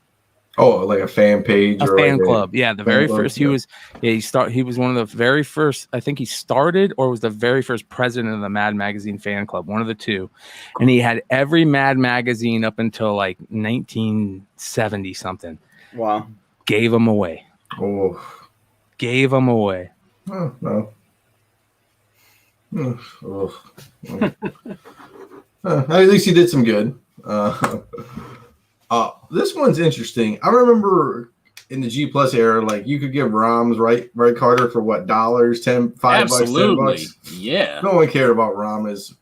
fan page, a fan club? Yeah, the very first. Yeah. He was one of the very first. I think he started or was the very first president of the Mad Magazine fan club, one of the two. And he had every Mad magazine up until like 1970 something. Wow. Gave them away. Oh. Gave them away. Oh, no. Oh. At least he did some good. This one's interesting. I remember in the G Plus era, like you could give ROMs, right, Carter, for what, dollars, $5, $10. Yeah. No one cared about ROMs.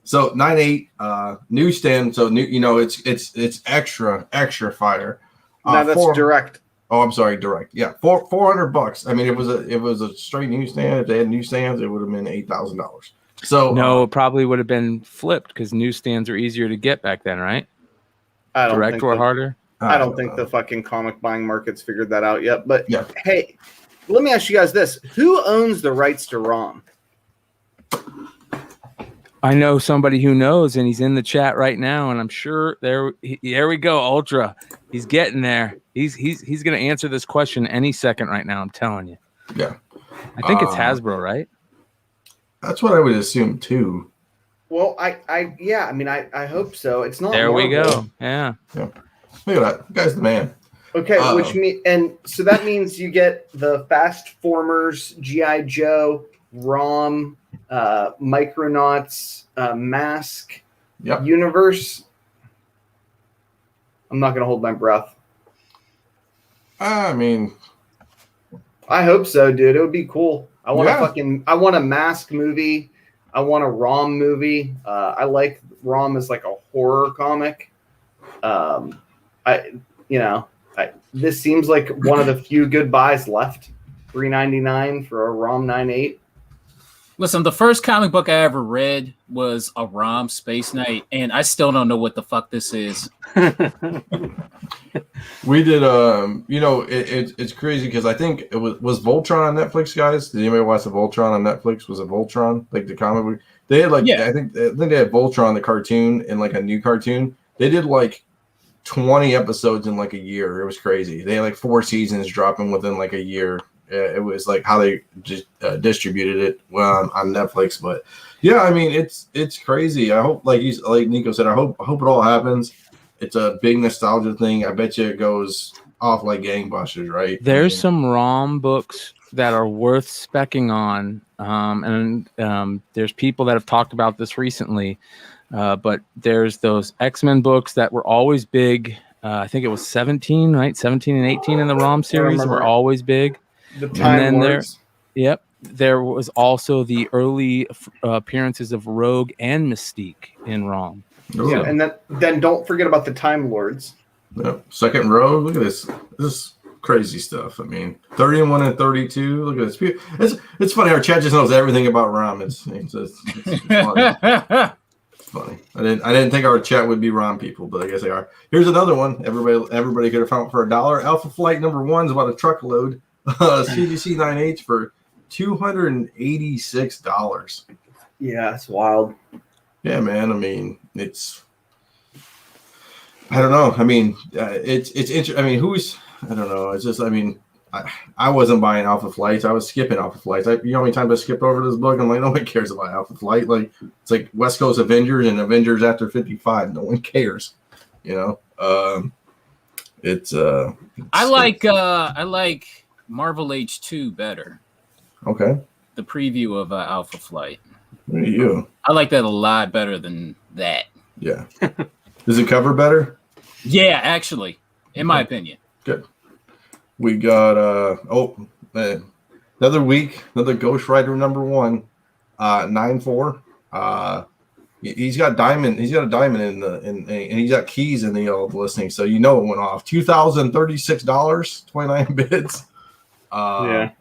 So 9.8 newsstand. So new, it's extra fire. No, that's direct. Oh, I'm sorry, direct. Yeah, $400. I mean, it was a straight newsstand. If they had newsstands, it would have been $8,000. So no, it probably would have been flipped because newsstands are easier to get back then, right? I don't Direct think or harder. I don't think the fucking comic buying market's figured that out yet. But yeah. Hey, let me ask you guys this: who owns the rights to ROM? I know somebody who knows, and he's in the chat right now, and I'm sure there we go, Ultra. He's getting there. He's going to answer this question any second right now. I'm telling you. Yeah, I think it's Hasbro, right? That's what I would assume too. Well, I hope so. It's not. There Marvel. we go. Yeah. Look at that, the guy's the man. Okay, so that means you get the Fast Formers, GI Joe, ROM, Micronauts, Mask, Universe. I'm not gonna hold my breath. I mean, I hope so, dude. It would be cool. I want a Mask movie. I want a ROM movie. I like ROM as like a horror comic. This seems like one of the few good buys left. $3.99 for a ROM 9.8. Listen, the first comic book I ever read was a ROM Space Knight, and I still don't know what the fuck this is. We did, it's crazy because I think it was Voltron on Netflix, guys. Did anybody watch the Voltron on Netflix? Was it Voltron, like the comic book? They had I think they had Voltron the cartoon and like a new cartoon. They did like 20 episodes in like a year. It was crazy. They had like 4 seasons dropping within like a year. It was like how they just distributed it on Netflix. But yeah, I mean, it's crazy. I hope, like Nico said, I hope it all happens. It's a big nostalgia thing. I bet you it goes off like gangbusters, right? There's some ROM books that are worth specking on, and there's people that have talked about this recently. But there's those X-Men books that were always big. I think it was 17, right? 17 and 18 in the ROM series were always big. The Time Lords. There was also the early appearances of Rogue and Mystique in ROM. Yeah, and then don't forget about the Time Lords. Yep. Second row. Look at this. This crazy stuff. I mean, 31 and 32. Look at this. It's funny. Our chat just knows everything about ROM. It's funny. It's funny. I didn't think our chat would be ROM people, but I guess they are. Here's another one. Everybody could have found for $1. Alpha Flight #1 is about a truckload. CGC 9H for $286. Yeah, it's wild. Yeah, man. I mean, I don't know. I mean, it's interesting. I mean, I don't know. It's just, I mean, I wasn't buying Alpha Flights. I was skipping Alpha Flights. You know how many times I skipped over this book? I'm like, nobody cares about Alpha Flight. Like, it's like West Coast Avengers and Avengers after 55. No one cares. You know? I like Marvel H2 better. Okay. The preview of Alpha Flight. Look at you. I like that a lot better than that. Yeah. Does it cover better? Yeah, actually, in my opinion. Good. We got another week, another Ghost Rider #1, 9.4. He's got diamond. He's got a diamond and he's got keys in the old listing, so you know it went off. $2,036, 29 bids. Yeah.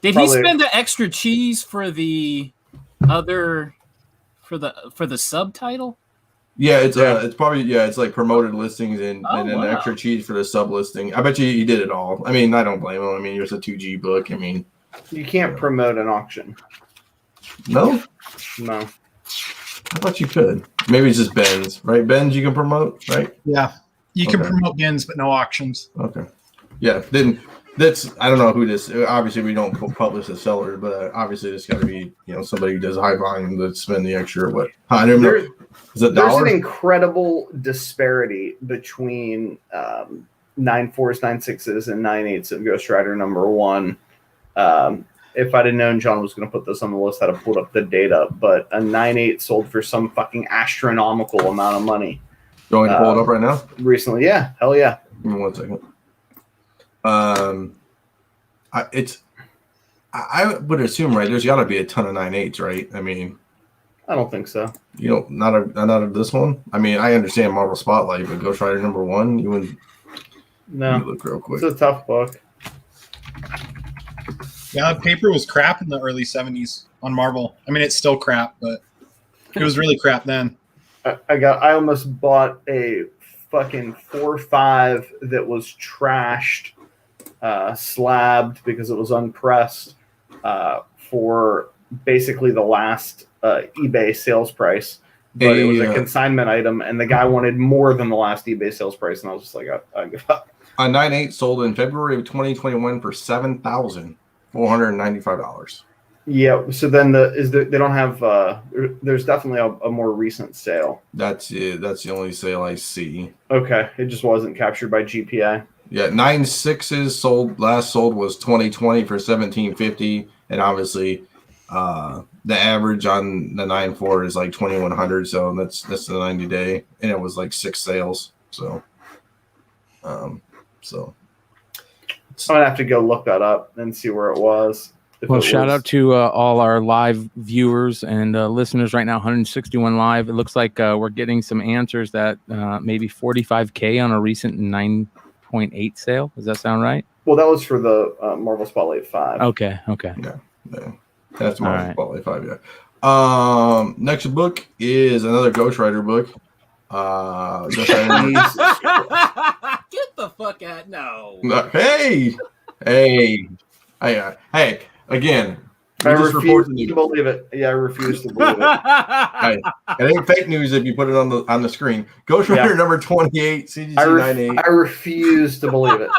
Did he spend the extra cheese for the other for the subtitle? Yeah, it's probably it's like promoted listings and then extra cheese for the sub listing. I bet you he did it all. I mean, I don't blame him. I mean, it's a 2G book. I mean, you can't promote an auction. No. I thought you could. Maybe it's just Ben's, right? Ben's you can promote, right? Yeah, you can promote bins, but no auctions. Okay. Yeah. Then I don't know who this. Obviously, we don't publish the seller, but obviously, it's got to be somebody who does high volume to spend the extra. What? I don't know. Is it $1? There's an incredible disparity between 9.4s, 9.6s, and 9.8s of Ghost Rider #1. If I'd have known John was going to put this on the list, I'd have pulled up the data. But a 9.8 sold for some fucking astronomical amount of money. You want me to pull it up right now? Recently, yeah, hell yeah. Give me 1 second. I would assume, right? There's got to be a ton of 9.8s, right? I mean, I don't think so. Not out of this one. I mean, I understand Marvel Spotlight, but Ghost Rider #1, you wouldn't. Let me No, look real quick. it's a tough book. Yeah, paper was crap in the early 70s on Marvel. I mean, it's still crap, but it was really crap then. I almost bought a fucking 4.5 that was trashed, slabbed because it was unpressed, for basically the last eBay sales price. But it was a consignment item, and the guy wanted more than the last eBay sales price, and I was just like, I give up. A 9.8 sold in February of 2021 for $7,495. Yeah, so then they don't have. There's definitely a more recent sale. That's it. That's the only sale I see. Okay, it just wasn't captured by GPA. Yeah, 9.6s sold. Last sold was 2020 for $1,750, and obviously, the average on the 9.4 is like 2,100. So that's the 90-day, and it was like 6 sales. So, I'm gonna have to go look that up and see where it was. Well, shout out to all our live viewers and listeners right now, 161 live. It looks like we're getting some answers that maybe $45K on a recent 9.8 sale. Does that sound right? Well, that was for the Marvel Spotlight 5. Okay. Yeah. That's Marvel Spotlight 5, yeah. Next book is another Ghost Rider book. Get the fuck out! No. Hey. Again, I refuse to believe it. Yeah, I refuse to believe it. Hey, it ain't fake news if you put it on the screen. Ghost Rider number 28, CGC 98. I refuse to believe it.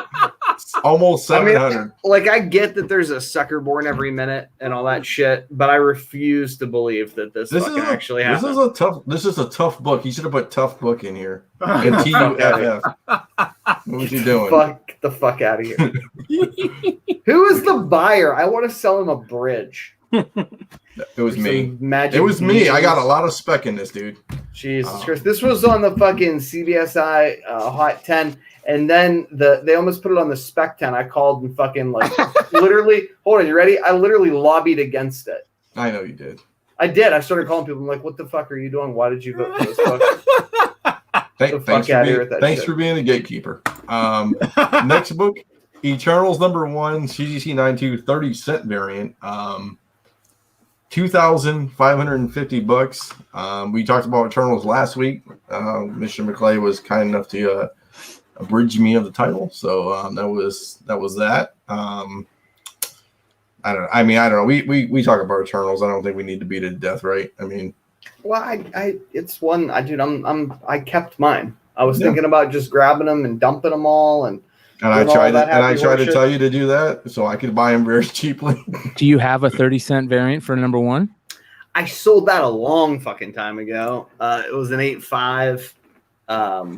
Almost 700. I get that there's a sucker born every minute and all that shit, but I refuse to believe that this actually happened. This is a tough book. You should have put tough book in here. And TUFF. What was you doing? Fuck the fuck out of here. Who is the buyer? I want to sell him a bridge. It was me. Magic. It was me. I got a lot of spec in this, dude. Jesus Christ. This was on the fucking CBSI Hot 10, and then they almost put it on the Spec 10. I called and fucking literally, hold on, you ready? I literally lobbied against it. I know you did. I did. I started calling people. I'm like, what the fuck are you doing? Why did you vote for this book? Thanks for being a gatekeeper. Next book, Eternals number 1, CGC 92, 30-cent variant. $2,550. We talked about Eternals last week. Mr. McClay was kind enough to abridge me of the title, so that was that. I don't know. We talk about Eternals. I don't think we need to beat it to death, right? I mean, well, it's one. I kept mine. I was thinking about just grabbing them and dumping them all, and I tried to tell you to do that so I could buy them very cheaply. Do you have a 30-cent variant for number 1? I sold that a long fucking time ago. It was an 8.5. I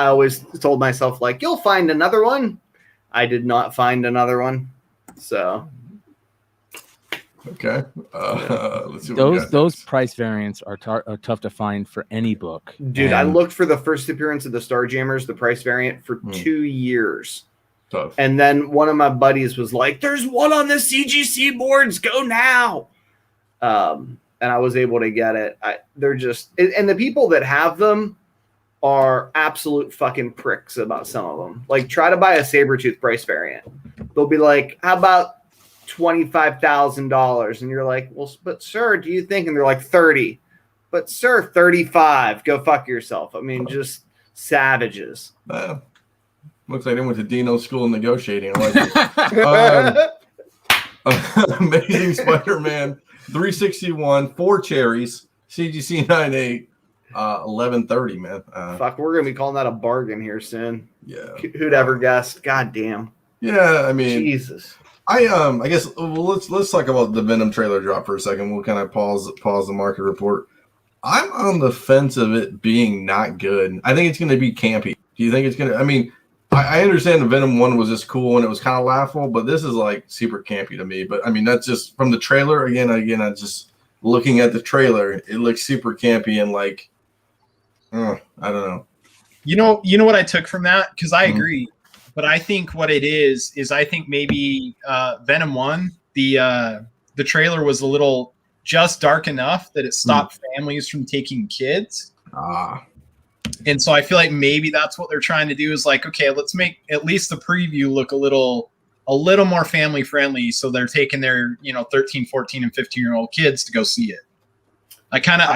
always told myself, you'll find another one. I did not find another one. So okay, let's see. Those price variants are tough to find for any book. Dude, I looked for the first appearance of the Starjammers, the price variant, for 2 years. Tough. And then one of my buddies was like, "There's one on the CGC boards. Go now!" And I was able to get it. They're just, and the people that have them are absolute fucking pricks about some of them. Try to buy a Sabretooth price variant. They'll be like, how about $25,000? And you're like, well, but sir, do you think? And they're like 30. But sir, 35. Go fuck yourself. I mean, just savages. Looks like they went to Dino's school of negotiating. I like it. Amazing Spider-Man 361, 4 cherries, CGC 98. 11:30, man. Fuck, we're gonna be calling that a bargain here soon. Yeah. Who'd ever guessed? God damn. Yeah, I mean, Jesus. I guess let's talk about the Venom trailer drop for a second. We'll kind of pause the market report. I'm on the fence of it being not good. I think it's going to be campy. Do you think it's going to? I mean, I understand the Venom 1 was just cool and it was kind of laughable, but this is super campy to me. But I mean, that's just from the trailer. Again, I just looking at the trailer, it looks super campy and I don't know. You know what I took from that? Because I agree. But I think what it is I think maybe Venom 1, the trailer was a little just dark enough that it stopped families from taking kids. And so I feel like maybe that's what they're trying to do is like, okay, let's make at least the preview look a little more family friendly. So they're taking their, 13, 14 and 15-year-old kids to go see it. I kind of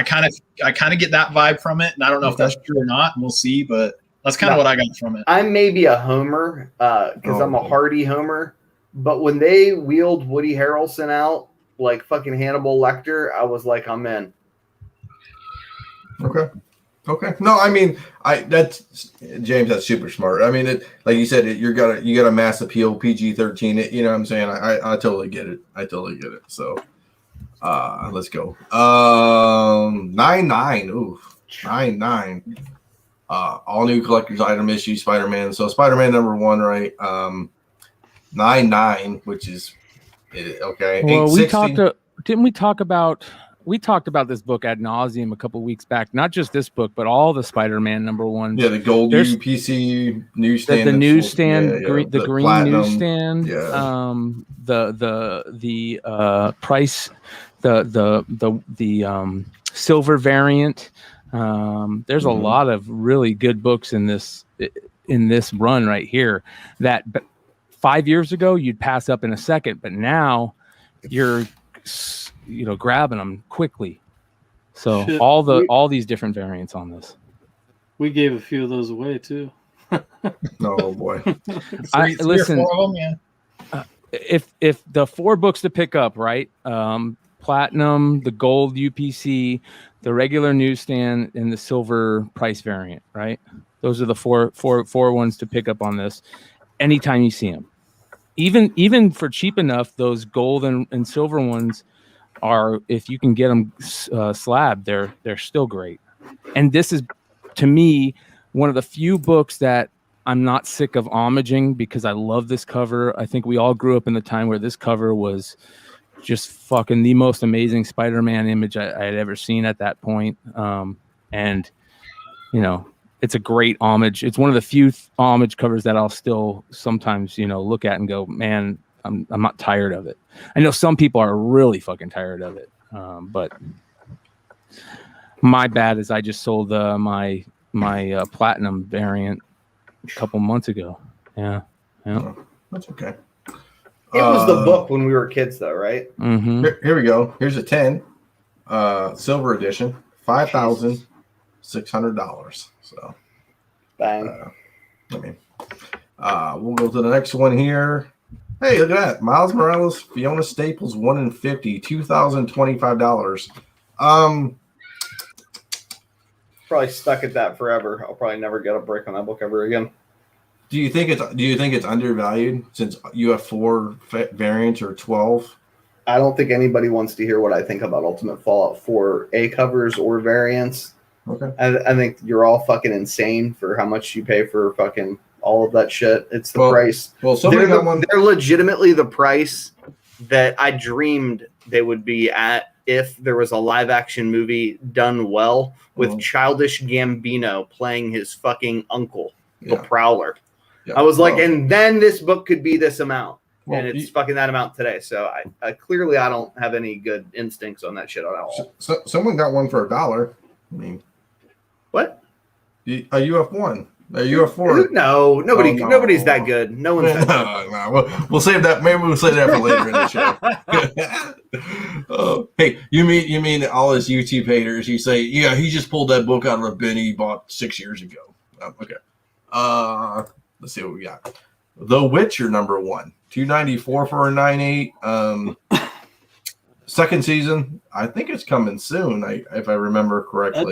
get that vibe from it. And I don't know if that's true or not. And we'll see, but that's kind of what I got from it. I may be a homer because I'm a hardy homer. But when they wheeled Woody Harrelson out like fucking Hannibal Lecter, I was like, I'm in. Okay. No, I mean, that's James. That's super smart. I mean, like you said, you got a mass appeal, PG-13. You know what I'm saying? I totally get it. So, let's go. 9-9. Ooh, 9-9. All new collector's item issue, Spider-Man. So Spider-Man #1, right? 9-9, which is okay. Well, we talked about this book ad nauseum a couple weeks back. Not just this book, but all the Spider-Man #1s. Yeah, the gold UPC newsstand, the newsstand, the green platinum, newsstand. Yeah. The price, the silver variant. There's a lot of really good books in this run right here that 5 years ago you'd pass up in a second, but now you're grabbing them quickly. So Shit. all these different variants on this. We gave a few of those away too. Oh boy. Listen, 3 or 4 of them, yeah. If the 4 books to pick up, right? Platinum, the gold UPC, the regular newsstand, and the silver price variant, right? Those are the four ones to pick up on this. Anytime you see them, even for cheap enough, those gold and silver ones are, if you can get them slabbed, they're still great. And this is, to me, one of the few books that I'm not sick of homaging because I love this cover. I think we all grew up in the time where this cover was just fucking the most amazing Spider-Man image I had ever seen at that point. And it's a great homage. It's one of the few homage covers that I'll still sometimes, look at and go, man, I'm not tired of it. I know some people are really fucking tired of it. But my bad is I just sold my platinum variant a couple months ago. Yeah. Oh, that's okay. It was the book when we were kids, though, right? Mm-hmm. Here we go. Here's a 10, silver edition, $5,600. So, bang. We'll go to the next one here. Hey, look at that! Miles Morales, Fiona Staples, 1 in 50, $2,025. Probably stuck at that forever. I'll probably never get a break on that book ever again. Do you think it's undervalued since you have 4 variants or 12? I don't think anybody wants to hear what I think about Ultimate Fallout 4 A covers or variants. Okay. I think you're all fucking insane for how much you pay for fucking all of that shit. It's the price. Well, they're legitimately the price that I dreamed they would be at if there was a live action movie done well with Childish Gambino playing his fucking uncle, the Prowler. Yeah. I was like, and then this book could be this amount. Well, and it's fucking that amount today. So I clearly I don't have any good instincts on that shit at all. So someone got one for $1. I mean, what? A UF1. A UF4. No, nobody's that good. No one's that good. No. We'll save that. Maybe we'll save that for later in the show. Hey, you mean all his YouTube haters? You say, yeah, he just pulled that book out of a bin he bought 6 years ago. Okay. Let's see what we got. The Witcher #1, $294 for a 9.8. Second season. I think it's coming soon. If I remember correctly. I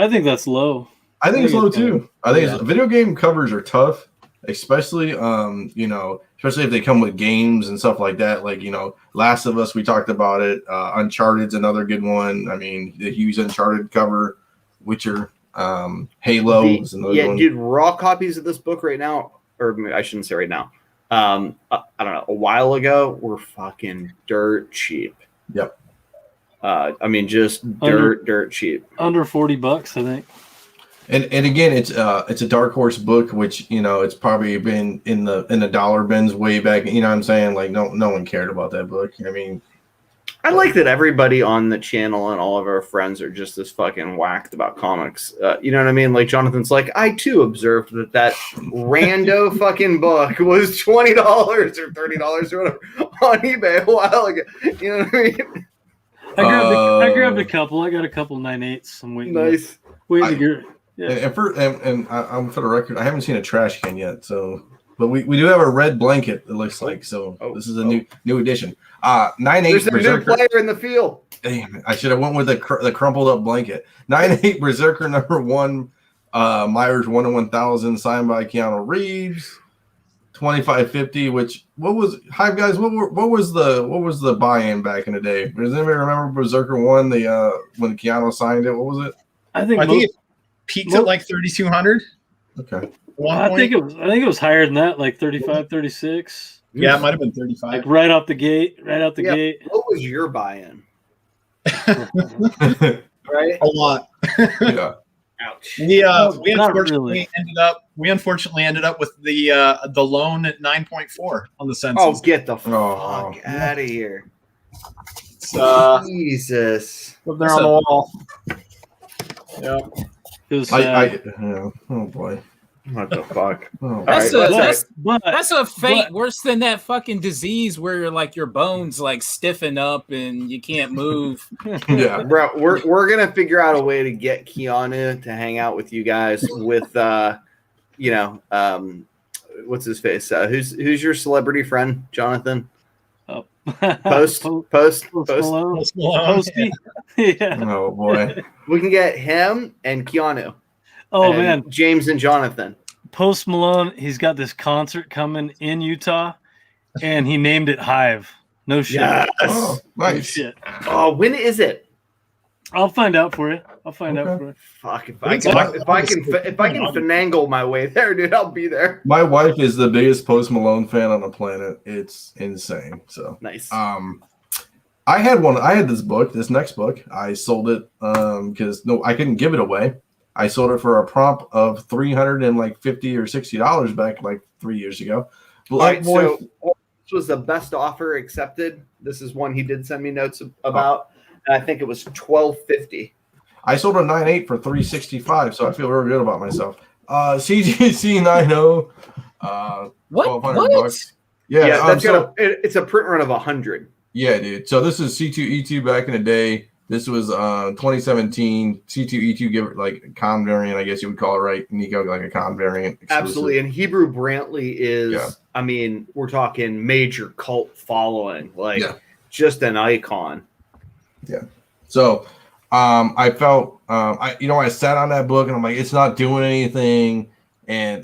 think that's low. I think it's low too. I think video game covers are tough, especially especially if they come with games and stuff like that. Like Last of Us, we talked about it. Uncharted's another good one. I mean, the Hughes Uncharted cover, Witcher, Halo is another one. Dude, raw copies of this book right now, or I shouldn't say right now. I don't know. A while ago, were fucking dirt cheap. Yep. I mean, just dirt cheap. Under $40, I think. And again, it's a Dark Horse book, which it's probably been in the dollar bins way back. You know what I'm saying? Like no one cared about that book. I mean, I like that everybody on the channel and all of our friends are just as fucking whacked about comics. You know what I mean? Like Jonathan's like, I too observed that rando fucking book was $20 or $30 or whatever on eBay a while ago. You know what I mean? I grabbed a couple. I got a couple 9/8s. I'm waiting. Nice. Waiting to get. Yeah. And I'm for the record, I haven't seen a trash can yet. So, but we do have a red blanket. It looks like so. This is a new addition. 9/8 There's a Berserker. new player in the field. Damn it! I should have went with the crumpled up blanket. 9/8 Berserker #1. Myers 1 in 1000 signed by Keanu Reeves. 25.50. Which what was Hive guys? What was the buy-in back in the day? Does anybody remember Berserker 1? The when Keanu signed it, what was it? I think it peaked at like 3,200. Okay. I think it was higher than that, like 35, 36. Yeah, it might have been 35. Like right out the gate. Gate. What was your buy-in? Right? A lot. Yeah. Ouch. We unfortunately ended up with the loan at 9.4 on the census. Oh, get the fuck out of here. Jesus. Up there on the wall. Yeah. It was oh boy. What the fuck? Oh, That's a fate worse than that fucking disease where like your bones like stiffen up and you can't move. Yeah, bro. We're gonna figure out a way to get Keanu to hang out with you guys with what's his face? Who's your celebrity friend, Jonathan? Post Malone. Yeah. Oh boy. We can get him and Keanu. Oh and man, James and Jonathan. Post Malone, he's got this concert coming in Utah, and he named it Hive. No shit. Yes. Oh, nice. No shit. Oh, when is it? I'll find out for you. Fuck, if I can finagle my way there, dude, I'll be there. My wife is the biggest Post Malone fan on the planet. It's insane. So nice. I had this next book. I sold it because I couldn't give it away. I sold it for a prompt of $350 or $60 back like 3 years ago. Right, so this was the best offer accepted. This is one he did send me notes about. And I think it was $12.50. I sold a 9/8 for $365, so I feel very good about myself. CGC 90. $1,200. Yeah, it's a print run of 100. Yeah, dude. So this is C2E2 back in the day. This was 2017 C2E2 give it like a con variant, I guess you would call it, right, Nico? Like a con variant. Exclusive. Absolutely. And Hebrew Brantley is, I mean, we're talking major cult following, just an icon. Yeah. So I felt I sat on that book and I'm like, it's not doing anything. And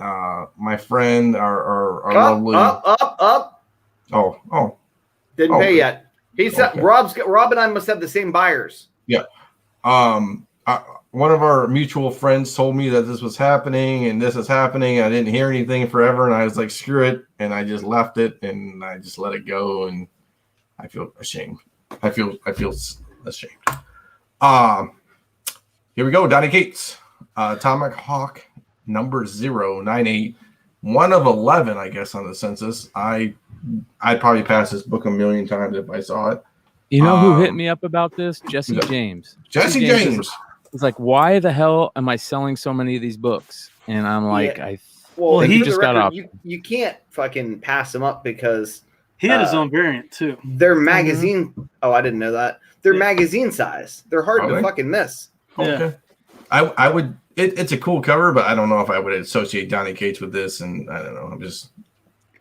my friend, our lovely up. Oh. Didn't pay yet. He said Rob and I must have the same buyers. Yeah. One of our mutual friends told me that this was happening and this is happening. I didn't hear anything forever, and I was like, screw it, and I just left it and I just let it go, and I feel ashamed. I feel ashamed. Here we go. Donnie Cates, Atomic Hawk #098, 1 of 11, I guess, on the census. I'd probably pass this book a million times if I saw it. You know who hit me up about this? Jesse James. Jesse James. It's like, why the hell am I selling so many of these books? And I'm like, he just got off. You can't fucking pass him up because he had his own variant too. Their magazine. Mm-hmm. Oh, I didn't know that. They're magazine size. They're hard to fucking miss. Okay. Yeah. I would. It's a cool cover, but I don't know if I would associate Donnie Cates with this. And I don't know.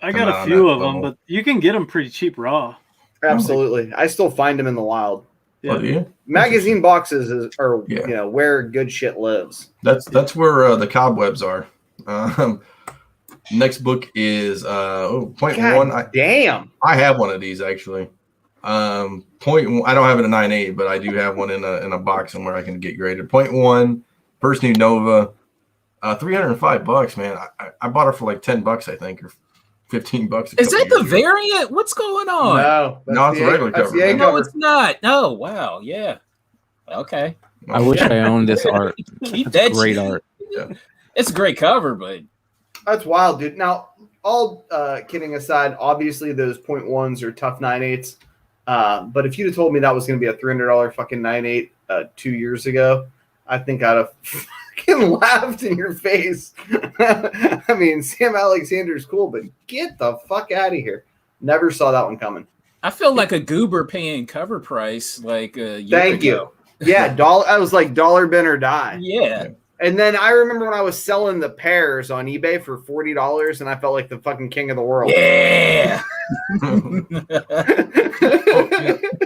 I got a few of them, but you can get them pretty cheap raw. Absolutely. I still find them in the wild. Yeah. Oh, do you? Magazine boxes are where good shit lives. That's where the cobwebs are. Next book is point God 1. Damn. I have one of these actually. Point 1, I don't have it in 9/8, but I do have one in a box somewhere I can get graded. Point 1, First New Nova, $305, man. I bought her for like $10, I think, or $15. Is that the variant? What's going on? No, it's a regular cover. No, it's not. No, wow, yeah. Okay. I wish I owned this art. Keep that great shit. art. Yeah. It's a great cover, but that's wild, dude. Now, all kidding aside, obviously those .1s are tough 9/8s. But if you'd have told me that was going to be a $300 fucking 9.8 2 years ago, I think I'd have fucking laughed in your face. I mean, Sam Alexander's cool, but get the fuck out of here. Never saw that one coming. I feel like a goober paying cover price like a year Thank ago. you. Yeah, I was like dollar bin or die. Yeah. And then I remember when I was selling the pairs on eBay for $40, and I felt like the fucking king of the world. Yeah.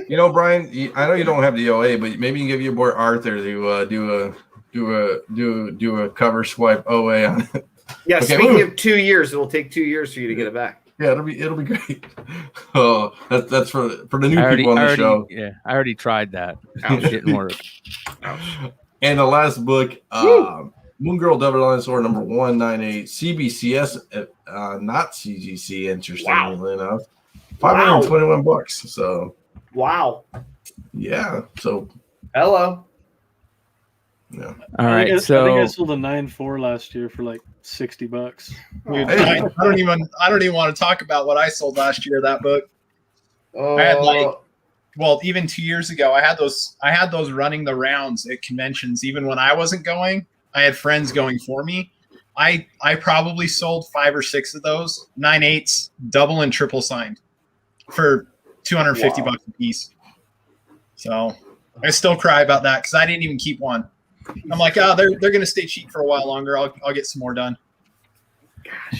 You know, Brian, I know you don't have the OA, but maybe you can give your boy Arthur to do a cover swipe OA on it. Yeah, Okay, speaking of 2 years, it will take 2 years for you to get it back. Yeah, it'll be great. Oh, that's for the new people on the show. Yeah, I already tried that. It didn't work. And the last book, Moon Girl Double Dinosaur number 198, CBCS, not CGC. Interestingly enough, $521. So wow. Yeah. So hello. Yeah. All right. I think So I sold a 9.4 last year for like $60. Dude, I don't even want to talk about what I sold last year. That book. I had even 2 years ago, I had those running the rounds at conventions. Even when I wasn't going, I had friends going for me. I probably sold 5 or 6 of those 9/8 double and triple signed for $250 a piece. So I still cry about that because I didn't even keep one. I'm like, oh, they're going to stay cheap for a while longer. I'll get some more done.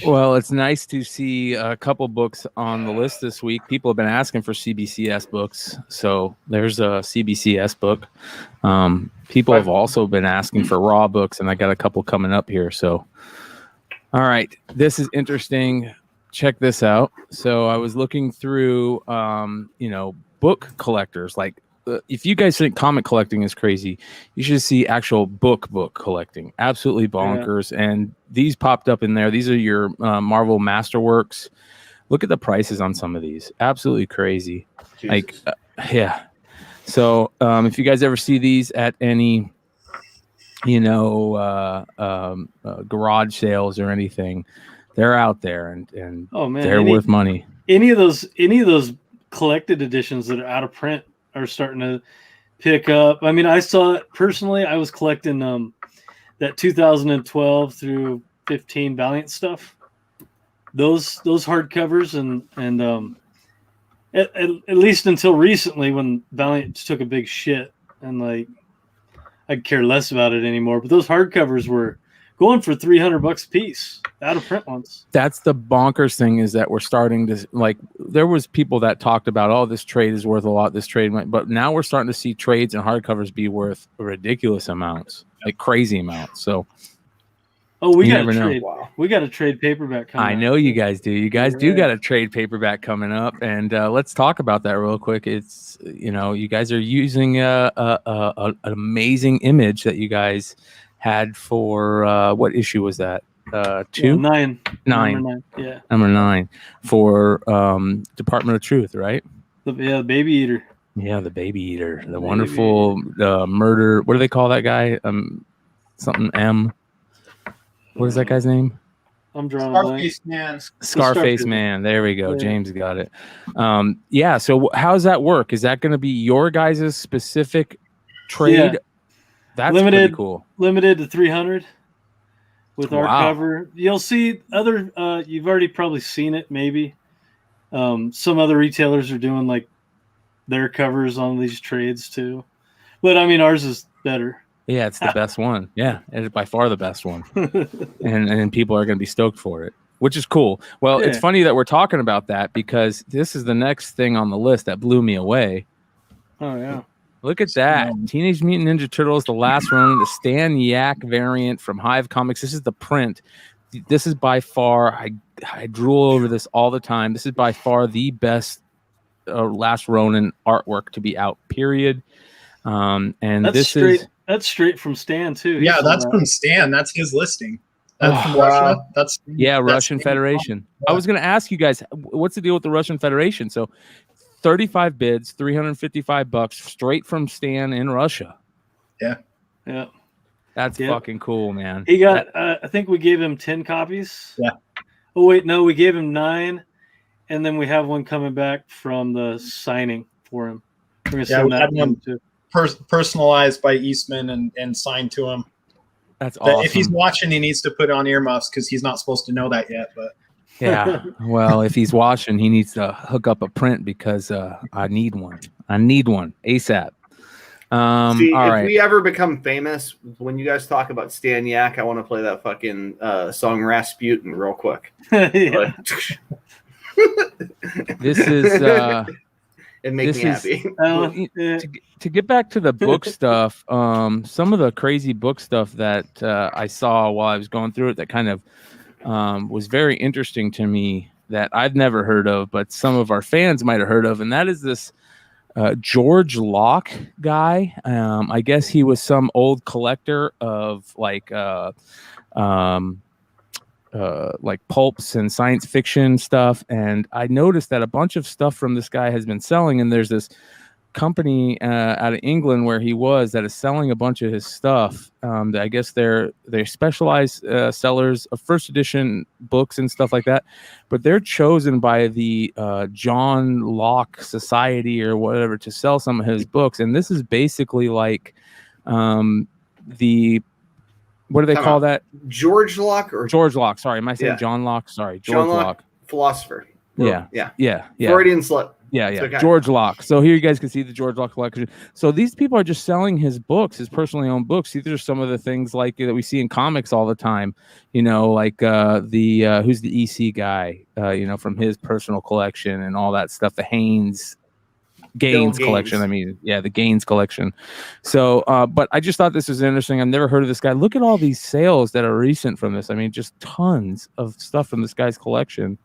well, it's nice to see a couple books on the list this week. People have been asking for CBCS books, so there's a CBCS book. People have also been asking for raw books, and I got a couple coming up here. So, all right, this is interesting. Check this out. So I was looking through, book collectors. Like, if you guys think comic collecting is crazy, you should see actual book collecting. Absolutely bonkers. Yeah. And these popped up in there. These are your Marvel Masterworks. Look at the prices on some of these. Absolutely crazy. Jesus. Like, yeah. So if you guys ever see these at any, garage sales or anything, they're out there and oh man, they're worth money. Any of those collected editions that are out of print are starting to pick up. I mean, I saw it personally. I was collecting that 2012 through 15 Valiant stuff. Those hardcovers and at least until recently when Valiant took a big shit and like I care less about it anymore. But those hardcovers were going for $300 a piece, out of print ones. That's the bonkers thing, is that we're starting to, like, there was people that talked about, oh, this trade is worth a lot, this trade might, but now we're starting to see trades and hardcovers be worth ridiculous amounts, like crazy amounts. So, we got to trade. Wow. We got a trade paperback coming. I know you guys do. You guys do got a trade paperback coming up, and let's talk about that real quick. It's you guys are using an amazing image that you guys had for what issue was that? 2? 9. Number 9. Yeah. Number 9 for Department of Truth, right? The Baby Eater. Yeah, the Baby Eater, the wonderful murder. What do they call that guy? Something M. What is that guy's name? I'm drawing Scarface Man. Scarface Man. There we go. Yeah. James got it. Yeah. So how does that work? Is that going to be your guys' specific trade? Yeah. That's pretty cool. Limited to 300 with our cover. You'll see other. You've already probably seen it. Maybe some other retailers are doing like their covers on these trades too. But I mean, ours is better. Yeah, it's the best one. Yeah, it's by far the best one, and people are going to be stoked for it, which is cool. Well, it's funny that we're talking about that because this is the next thing on the list that blew me away. Oh yeah. Look at that. Teenage Mutant Ninja Turtles, The Last Ronin, the Stan Yak variant from Hive Comics. This is the print. This is by far, I drool over this all the time. This is by far the best Last Ronin artwork to be out, period. And that's straight from Stan, too. Yeah, that's from Stan. That's his listing. That's from Russia. That's Russian Federation. Yeah. I was going to ask you guys, what's the deal with the Russian Federation? So 35 bids, $355 straight from Stan in Russia. Yeah. Yeah. That's fucking cool, man. He got, I think we gave him 10 copies. Yeah. Oh, wait, no, we gave him 9. And then we have one coming back from the signing for him. We're gonna Yeah, send we that had one one too. personalized by Eastman and signed to him. That's But awesome. if he's watching, he needs to put on earmuffs because he's not supposed to know that yet. But Yeah. Well, if he's watching, he needs to hook up a print because I need one. I need one ASAP. See, all if right. we ever become famous, when you guys talk about Staniak, I want to play that fucking song Rasputin real quick. Yeah. This is It makes me happy. well, to get back to the book stuff. Some of the crazy book stuff that I saw while I was going through it that kind of was very interesting to me that I've never heard of, but some of our fans might have heard of, and that is this George Locke guy. I guess he was some old collector of like pulps and science fiction stuff, and I noticed that a bunch of stuff from this guy has been selling, and there's this company out of England where he was that is selling a bunch of his stuff. I guess they're specialized sellers of first edition books and stuff like that, but they're chosen by the John Locke Society or whatever to sell some of his books. And this is basically like the what do they call that? George Locke or George Locke. Sorry, am I saying Yeah. John Locke? Sorry, John George Locke, Locke. philosopher. Yeah. Freudian slip. Yeah, It's okay. George Locke. So here you guys can see the George Locke collection. So these people are just selling his books, his personally owned books. These are some of the things like that we see in comics all the time. You know, like the who's the EC guy? From his personal collection and all that stuff. The Gaines collection. I mean, yeah, the Gaines collection. So, but I just thought this was interesting. I've never heard of this guy. Look at all these sales that are recent from this. I mean, just tons of stuff from this guy's collection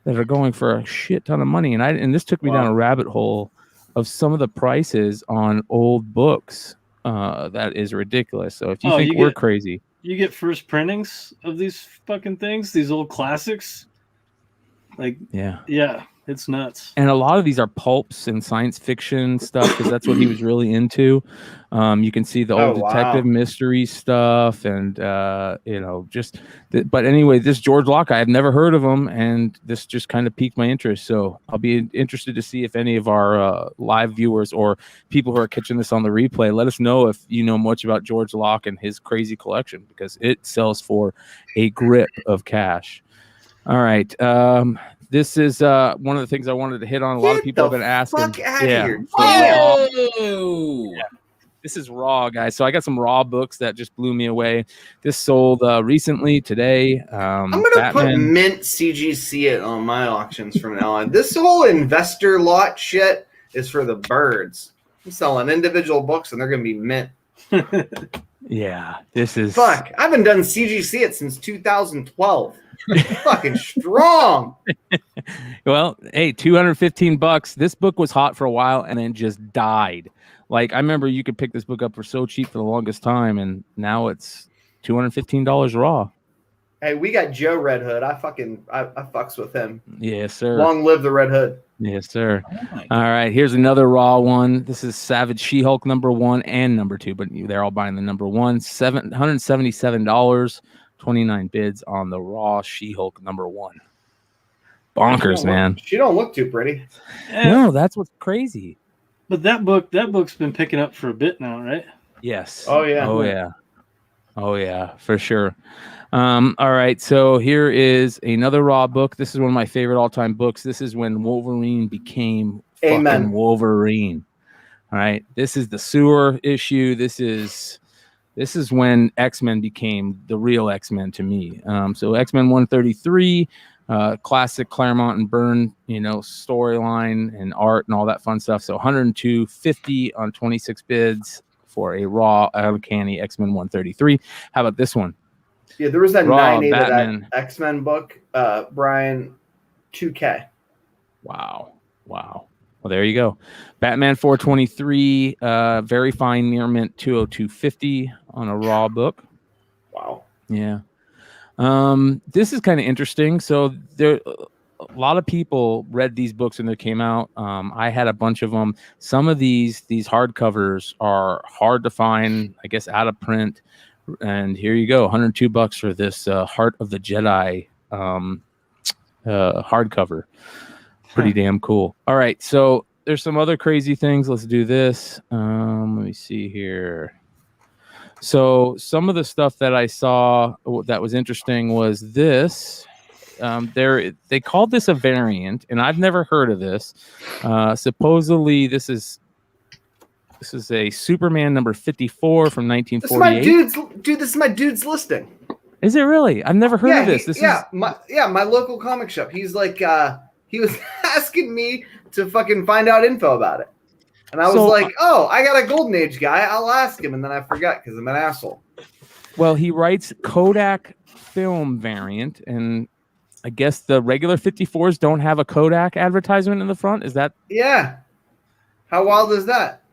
that are going for a shit ton of money. And this took me down a rabbit hole of some of the prices on old books. That is ridiculous. So if you think we're crazy, you get first printings of these fucking things, these old classics. Like, yeah, it's nuts. And a lot of these are pulps and science fiction stuff because that's what he was really into. You can see the old detective mystery stuff, and but anyway, this George Locke, I have never heard of him, and this just kind of piqued my interest. So I'll be interested to see if any of our live viewers or people who are catching this on the replay, let us know if you know much about George Locke and his crazy collection, because it sells for a grip of cash. All right. This is one of the things I wanted to hit on. A lot of people have been asking. This is raw, guys. So I got some raw books that just blew me away. This sold recently today. I'm gonna put mint CGC it on my auctions from now on. This whole investor lot shit is for the birds. I'm selling individual books, and they're gonna be mint. Yeah, this is fuck. I haven't done CGC it since 2012. Fucking strong. Well, hey, $215. This book was hot for a while and then just died. Like, I remember you could pick this book up for so cheap for the longest time, and now it's $215 raw. Hey, we got Joe Red Hood. I fucks with him. Yes, sir. Long live the Red Hood. Yes, sir. All right, here's another raw one. This is Savage She-Hulk #1 and #2, but they're all buying the #1. $777. 29 bids on the raw She-Hulk #1. Bonkers, man. She don't look too pretty. No, that's what's crazy. But that book's been picking up for a bit now, right? Yes. Oh yeah. Oh yeah, for sure. All right, so here is another raw book. This is one of my favorite all-time books. This is when Wolverine became fucking Wolverine. All right, this is the sewer issue. This is when X-Men became the real X-Men to me. So X-Men 133, classic Claremont and Byrne, storyline and art and all that fun stuff. So $102.50 on 26 bids for a raw uncanny X-Men 133. How about this one? Yeah, there was that raw 9/8 of Batman. that X-Men book, Brian, 2K. Wow. Well, there you go. Batman 423, very fine near mint 202.50 on a raw book. Wow. Yeah. This is kind of interesting. So a lot of people read these books when they came out. I had a bunch of them. Some of these hardcovers are hard to find, I guess, out of print. And here you go, $102 for this Heart of the Jedi hardcover. Pretty damn cool. All right, so there's some other crazy things. Let's do this. Let me see here. So some of the stuff that I saw that was interesting was this. They called this a variant, and I've never heard of this. Supposedly, this is a Superman number 54 from 1948. This is my dude's listing. Is it really? I've never heard of this. My local comic shop. He's like, he was asking me to fucking find out info about it. And I was like, oh, I got a Golden Age guy. I'll ask him. And then I forgot because I'm an asshole. Well, he writes Kodak film variant. And I guess the regular 54s don't have a Kodak advertisement in the front. Is that? Yeah. How wild is that?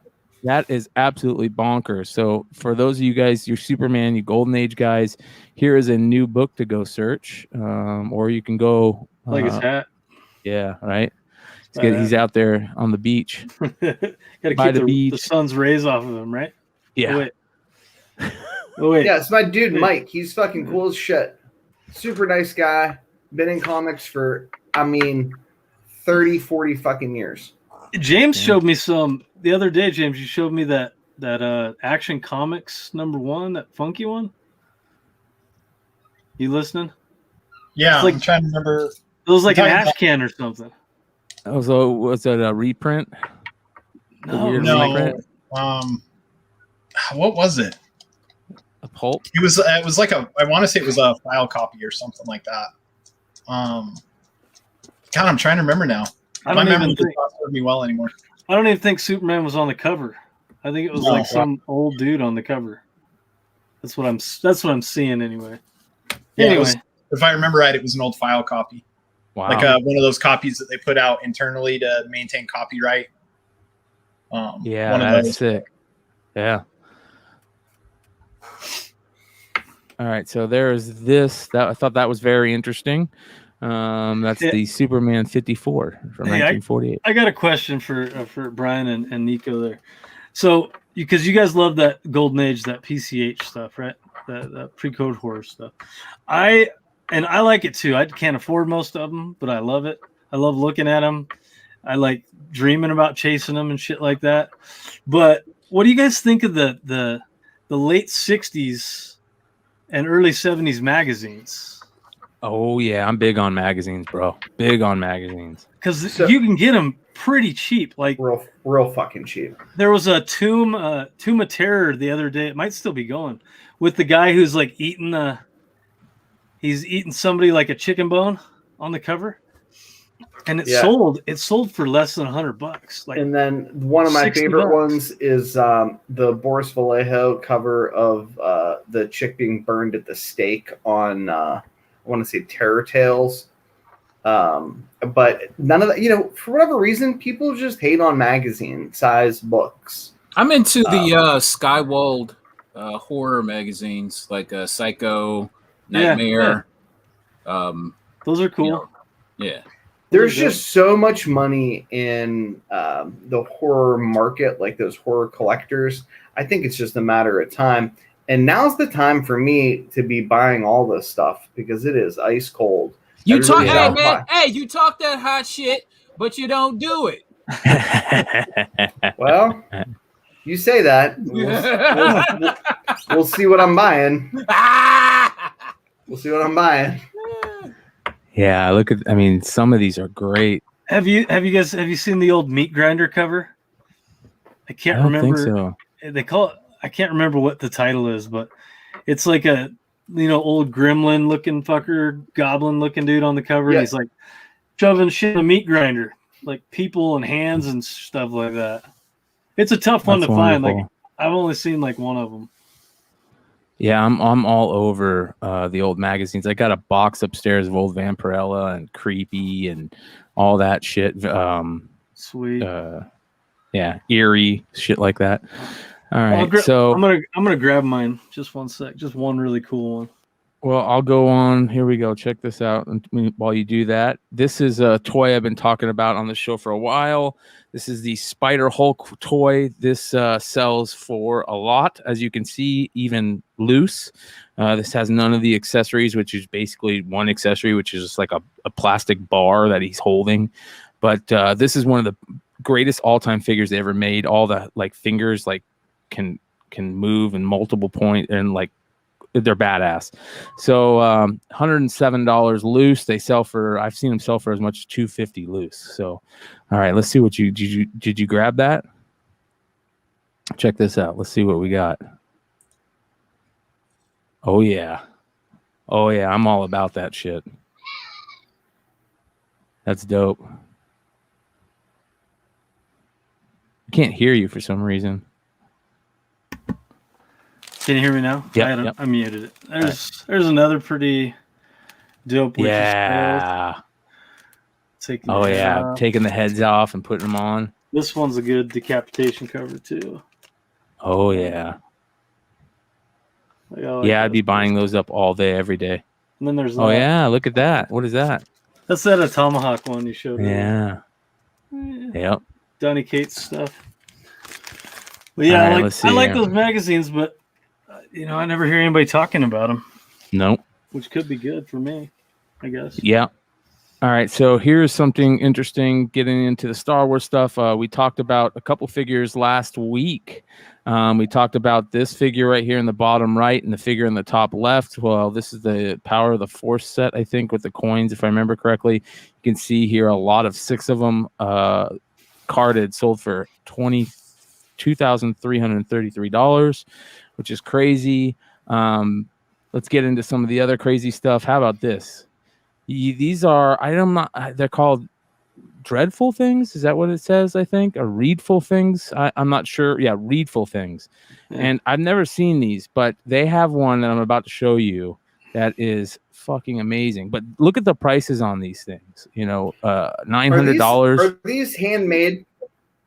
That is absolutely bonkers. So for those of you guys, your Superman, you Golden Age guys, here is a new book to go search. Or you can go. Like his hat. Yeah, right. He's out there on the beach. Got to keep the sun's rays off of him, right? Yeah. Oh, wait. Yeah, it's my dude, Mike. He's fucking cool as shit. Super nice guy. Been in comics for, 30, 40 fucking years. James showed me some the other day. James, you showed me that Action Comics #1, that funky one. You listening? Yeah, I'm trying to remember. It was like an ash can or something. Oh, so was it a reprint? No. What was it? A pulp? It was like I want to say it was a file copy or something like that. God, I'm trying to remember now. My memory does not serve me well anymore. I don't even think Superman was on the cover. I think it was some old dude on the cover. That's what I'm seeing anyway. Yeah, anyway, if I remember right, it was an old file copy. Wow. Like one of those copies that they put out internally to maintain copyright. Yeah, that's sick. Yeah. All right, so there's this. I thought that was very interesting. That's the Superman 54 from 1948. I got a question for Brian and Nico there. So, because you guys love that Golden Age, that PCH stuff, right? That pre-code horror stuff. I like it too. I can't afford most of them, but I love it. I love looking at them. I like dreaming about chasing them and shit like that. But what do you guys think of the late 60s and early 70s magazines? Oh yeah, I'm big on magazines, bro. Big on magazines. Because you can get them pretty cheap, like real fucking cheap. There was a Tomb of Terror the other day. It might still be going, with the guy who's like he's eating somebody like a chicken bone on the cover, and it sold for less than $100. Like, and then one of my favorite ones is the Boris Vallejo cover of the chick being burned at the stake on I want to say Terror Tales. But none of that, for whatever reason, people just hate on magazine size books. I'm into the Skywald horror magazines like Psycho, Nightmare. Yeah. Those are cool. Yeah. There's just so much money in the horror market, like those horror collectors. I think it's just a matter of time. And now's the time for me to be buying all this stuff because it is ice cold. You talk, you talk that hot shit, but you don't do it. Well, you say that. We'll see what I'm buying. We'll see what I'm buying. Yeah, some of these are great. Have you seen the old Meat Grinder cover? I can't remember. Think so. They call it. I can't remember what the title is, but it's like a old gremlin looking fucker, goblin looking dude on the cover. Yeah. He's like shoving shit in a meat grinder, like people and hands and stuff like that. It's a tough one to find. Like, I've only seen like one of them. Yeah, I'm all over the old magazines. I got a box upstairs of old Vampirella and Creepy and all that shit. Sweet. Eerie shit like that. All right, so I'm gonna grab mine. Just one sec. Just one really cool one. Well, I'll go on. Here we go. Check this out. And while you do that, this is a toy I've been talking about on the show for a while. This is the Spider Hulk toy. This sells for a lot, as you can see, even loose. This has none of the accessories, which is basically one accessory, which is just like a plastic bar that he's holding. But this is one of the greatest all-time figures they ever made. All the like fingers like can move in multiple point, and like they're badass. So $107 loose. They sell for, I've seen them sell for as much as $250 loose. So all right, let's see what did you grab that? Check this out. Let's see what we got. Oh yeah, I'm all about that shit. That's dope. I can't hear you for some reason. Can you hear me now? Yeah, I muted it. There's another pretty dope. Yeah. Taking the heads off and putting them on. This one's a good decapitation cover too. Oh yeah. I'd be buying those up all day, every day. And then there's look at that. What is that? That's that a tomahawk one you showed me. Yeah. Yep. Donny Cates stuff. But yeah, I like those magazines, but I never hear anybody talking about them. Nope. Which could be good for me, I guess. Yeah. All right, so here's something interesting getting into the Star Wars stuff. We talked about a couple figures last week. We talked about this figure right here in the bottom right and the figure in the top left. Well, this is the Power of the Force set, I think, with the coins, if I remember correctly. You can see here a lot of 6 of them carded, sold for $22,333, which is crazy. Let's get into some of the other crazy stuff. How about this? These are, they're called dreadful things. Is that what it says? I think, or readful things. I'm not sure. Yeah, readful things. Yeah. And I've never seen these, but they have one that I'm about to show you that is fucking amazing. But look at the prices on these things. $900. Are these handmade?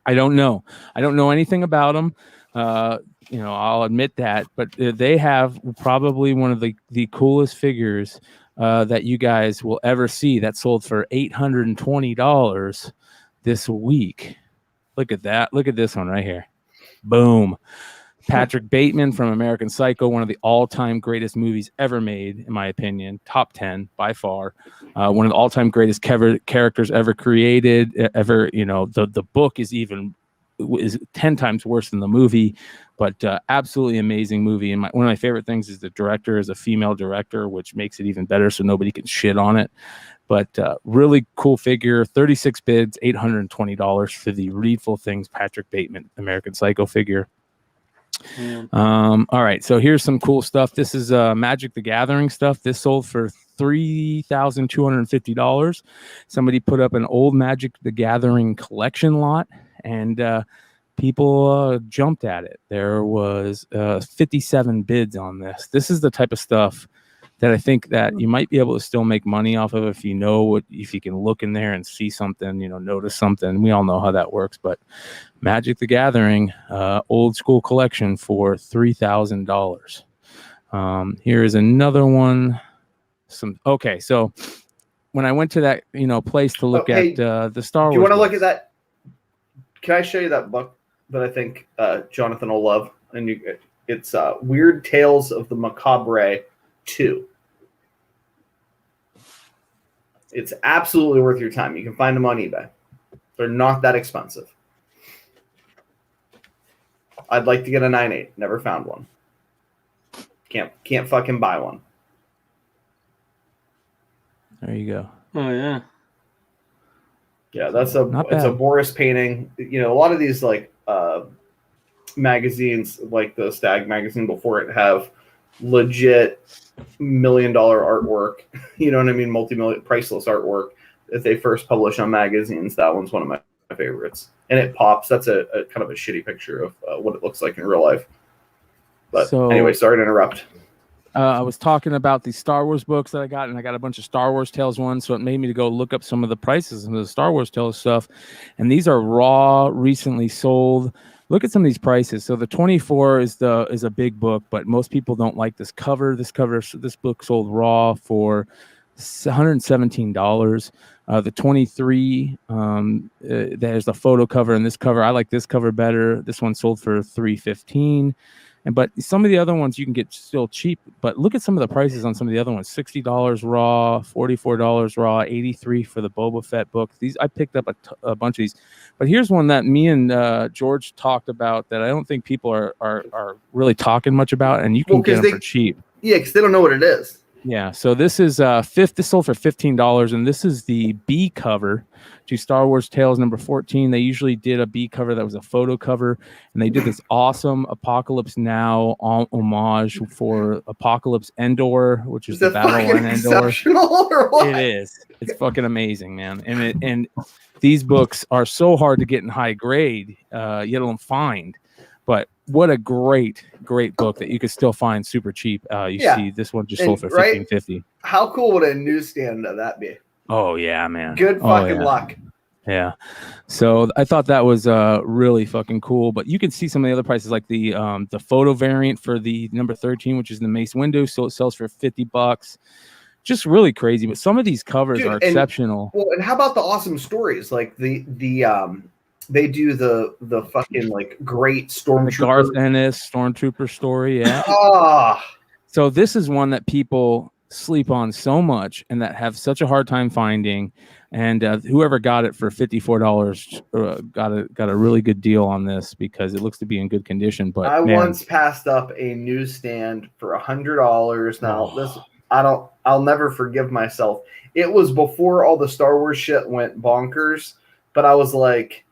I don't know. I don't know anything about them. I'll admit that, but they have probably one of the coolest figures that you guys will ever see, that sold for $820 this week. Look at that. Look at this one right here. Boom. Patrick Bateman from American Psycho, one of the all-time greatest movies ever made, in my opinion. Top 10 by far. One of the all-time greatest characters ever created. The book is 10 times worse than the movie, but absolutely amazing movie. And one of my favorite things is the director is a female director, which makes it even better, so nobody can shit on it. But really cool figure. 36 bids, $820 for the Readful Things Patrick Bateman American Psycho figure. Yeah. All right, so here's some cool stuff. This is Magic the Gathering stuff. This sold for $3,250. Somebody put up an old Magic the Gathering collection lot, and people jumped at it. There was 57 bids on this. This is the type of stuff that I think that you might be able to still make money off of if if you can look in there and see something, notice something. We all know how that works, but Magic the Gathering, old school collection for $3,000. Here is another one. So when I went to that, place to look at the Star Wars. Do you want to look at that? Can I show you that book that I think Jonathan will love? And it's Weird Tales of the Macabre 2. It's absolutely worth your time. You can find them on eBay. They're not that expensive. I'd like to get a 9.8. Never found one. Can't fucking buy one. There you go. Oh yeah. Yeah, it's a Boris painting. A lot of these magazines, like the Stag magazine before it, have legit $1 million artwork. You know what I mean? Multi-million, priceless artwork that they first publish on magazines. That one's one of my favorites, and it pops. That's a kind of a shitty picture of what it looks like in real life. But anyway, sorry to interrupt. I was talking about the Star Wars books that I got, and I got a bunch of Star Wars Tales ones, so it made me to go look up some of the prices of the Star Wars Tales stuff. And these are raw, recently sold. Look at some of these prices. So the 24 is a big book, but most people don't like this cover. This book sold raw for $117. The 23, there's the photo cover and this cover. I like this cover better. This one sold for $315. But some of the other ones you can get still cheap. But look at some of the prices on some of the other ones: $60 raw, $44 raw, $83 for the Boba Fett book. These I picked up a bunch of these. But here's one that me and George talked about that I don't think people are really talking much about, and you can get them for cheap. Yeah, because they don't know what it is. Yeah, so this is this sold for $15, and this is the B cover to Star Wars Tales number 14. They usually did a B cover that was a photo cover, and they did this awesome Apocalypse Now homage for Apocalypse Endor, which is the battle line Endor. Or what? It is. It's fucking amazing, man. And these books are so hard to get in high grade, yet alone find. But what a great book that you could still find super cheap. See this one just sold for $15.50. How cool would a newsstand of that be? Oh yeah, man. Good fucking luck. Yeah. So I thought that was really fucking cool. But you can see some of the other prices, like the photo variant for the number 13, which is the Mace Windu. So it sells for $50. Just really crazy. But some of these covers are exceptional. Well, and how about the awesome stories? Like they do the fucking like great Stormtrooper. Garth Ennis Stormtrooper story, yeah. So this is one that people sleep on so much and that have such a hard time finding. And whoever got it for $54 got a really good deal on this because it looks to be in good condition. But I once passed up a newsstand for $100. Now I'll never forgive myself. It was before all the Star Wars shit went bonkers, but I was like,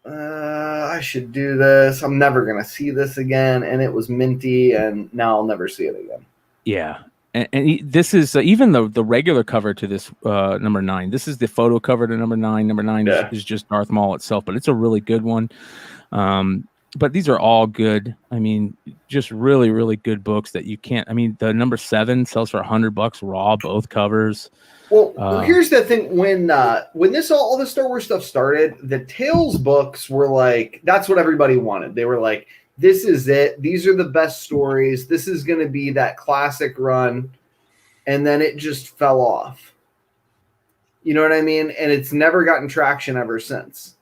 I should do this. I'm never going to see this again. And it was minty, and now I'll never see it again. Yeah. And this is even the regular cover to this number 9. This is the photo cover to number 9. Number 9 is just Darth Maul itself, but it's a really good one. But these are all good. I mean, just really, really good books that you can't. I mean, the number 7 sells for $100 raw, both covers. Well, here's the thing: when this all the Star Wars stuff started, the Tales books were like that's what everybody wanted. They were like, "This is it. These are the best stories. This is going to be that classic run," and then it just fell off. You know what I mean? And it's never gotten traction ever since.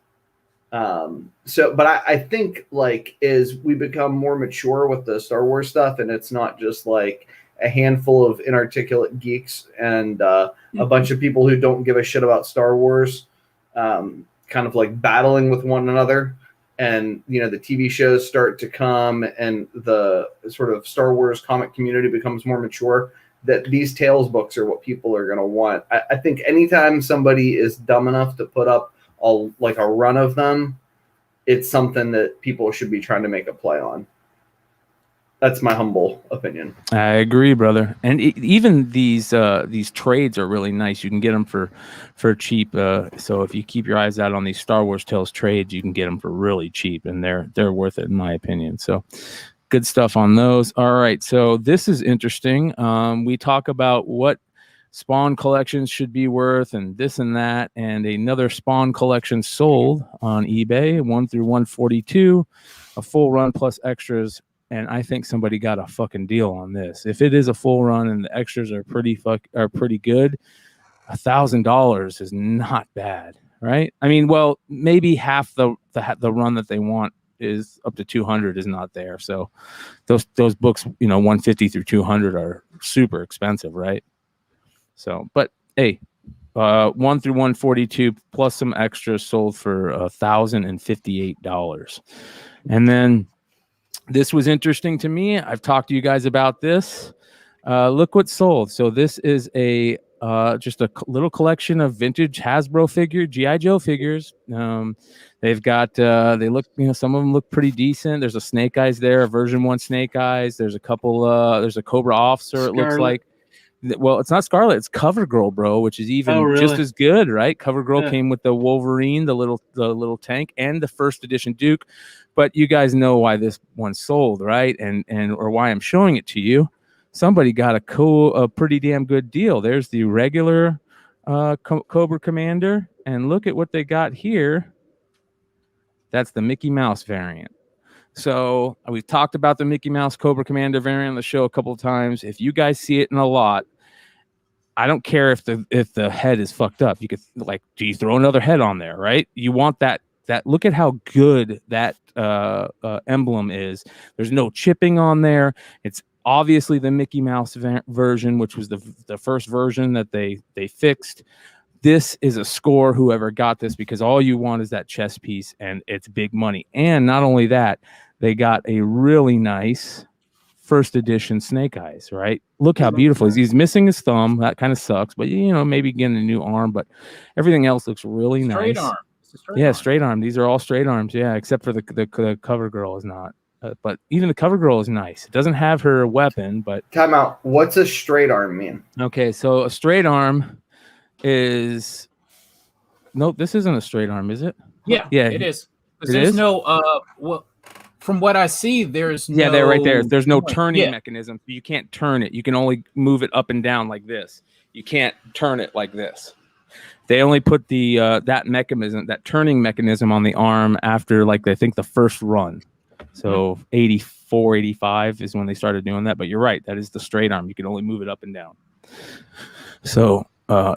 But I think like as we become more mature with the Star Wars stuff, and it's not just like a handful of inarticulate geeks and a bunch of people who don't give a shit about Star Wars, kind of like battling with one another. And, the TV shows start to come and the sort of Star Wars comic community becomes more mature, that these Tales books are what people are going to want. I think anytime somebody is dumb enough to put up a run of them, it's something that people should be trying to make a play on. That's my humble opinion. I agree, brother. And even these trades are really nice. You can get them for cheap. So if you keep your eyes out on these Star Wars Tales trades, you can get them for really cheap, and they're worth it in my opinion. So good stuff on those. All right, so this is interesting. We talk about what Spawn collections should be worth and this and that, and another Spawn collection sold on eBay, 1 through 142, a full run plus extras. And I think somebody got a fucking deal on this. If it is a full run and the extras are pretty good, $1,000 is not bad, right? I mean, well, maybe half the run that they want is up to 200 is not there. So those books, 150 through 200 are super expensive, right? So, but hey, 1 through 142 plus some extras sold for $1,058, and then. This was interesting to me. I've talked to you guys about this. Look what sold. So this is just a little collection of vintage Hasbro G.I. Joe figures. They've got they look, some of them look pretty decent. There's a Snake Eyes there, a version 1 Snake Eyes. There's a couple. There's a Cobra Officer. Scarlet. It looks like. Well, it's not Scarlet. It's Cover Girl, bro, which is even just as good, right? Cover Girl came with the Wolverine, the little tank, and the first edition Duke. But you guys know why this one sold, right? And or why I'm showing it to you. Somebody got a pretty damn good deal. There's the regular Cobra Commander, and look at what they got here. That's the Mickey Mouse variant. So we've talked about the Mickey Mouse Cobra Commander variant on the show a couple of times. If you guys see it in a lot, I don't care if the head is fucked up. You could do you throw another head on there, right? You want that Look at how good that emblem is. There's no chipping on there. It's obviously the Mickey Mouse version, which was the first version that they fixed. This is a score, whoever got this, because all you want is that chess piece, and it's big money. And not only that, they got a really nice first edition Snake Eyes, right? Look how beautiful he's missing his thumb. That kind of sucks, but maybe getting a new arm, but everything else looks really Straight nice. arm. Yeah, straight arm. These are all straight arms. Yeah, except for the cover girl is not. But even the cover girl is nice. It doesn't have her weapon, but time out. What's a straight arm mean? Okay, so a straight arm is this isn't a straight arm, is it? Yeah, it is. Because there's no well, from what I see, there's no. Yeah, they're right there. There's no turning mechanism. You can't turn it. You can only move it up and down like this. You can't turn it like this. They only put the that turning mechanism on the arm after, like, I think the first run. So 84, 85 is when they started doing that. But you're right. That is the straight arm. You can only move it up and down. So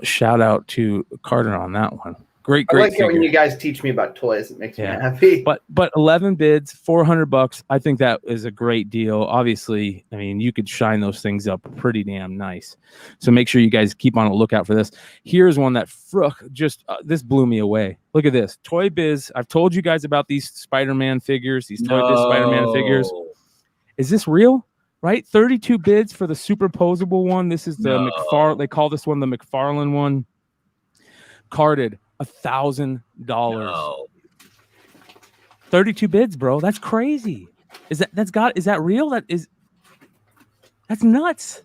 shout out to Carter on that one. Great I like figure. it when you guys teach me about toys. It makes me happy. But 11 bids, $400. I think that is a great deal. Obviously, I mean, you could shine those things up pretty damn nice. So make sure you guys keep on a lookout for this. Here's one that this blew me away. Look at this. Toy Biz. I've told you guys about these Spider-Man figures, these Toy Biz Spider-Man figures. Is this real? Right? 32 bids for the superposable one. This is the they call this one the McFarlane one. Carded $1,000. 32 bids, bro. That's crazy. Is that real? That's nuts.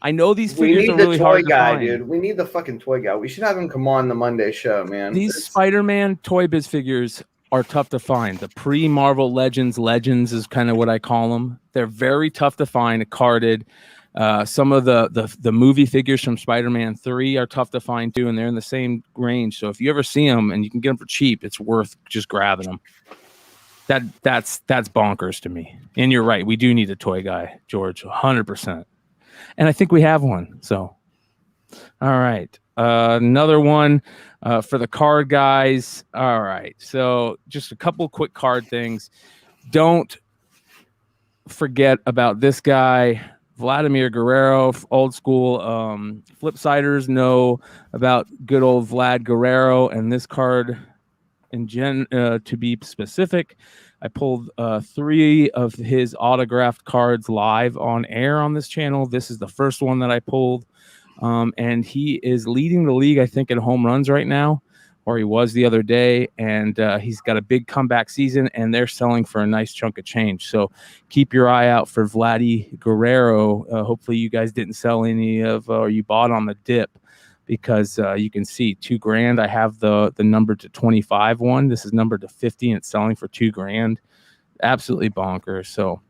I know these figures are really hard to find. Dude. We need the fucking toy guy. We should have him come on the Monday show, man. These Spider-Man Toy Biz figures are tough to find. The pre-Marvel Legends is kind of what I call them. They're very tough to find, carded. Some of the movie figures from Spider-Man 3 are tough to find too, and they're in the same range. So if you ever see them and you can get them for cheap, it's worth just grabbing them. That's bonkers to me. And you're right, we do need a toy guy, George, 100%. And I think we have one. So, all right, another one for the card guys. All right, so just a couple quick card things. Don't forget about this guy. Vladimir Guerrero, old school Flipsiders know about good old Vlad Guerrero, and this card, to be specific, I pulled 3 of his autographed cards live on air on this channel. This is the first one that I pulled, and he is leading the league, I think, in home runs right now, or he was the other day, and he's got a big comeback season, and they're selling for a nice chunk of change. So keep your eye out for Vladdy Guerrero. Hopefully you guys didn't sell any of, or you bought on the dip, because you can see $2,000. I have the number to 25 one. This is numbered to 50, and it's selling for $2,000. Absolutely bonkers. So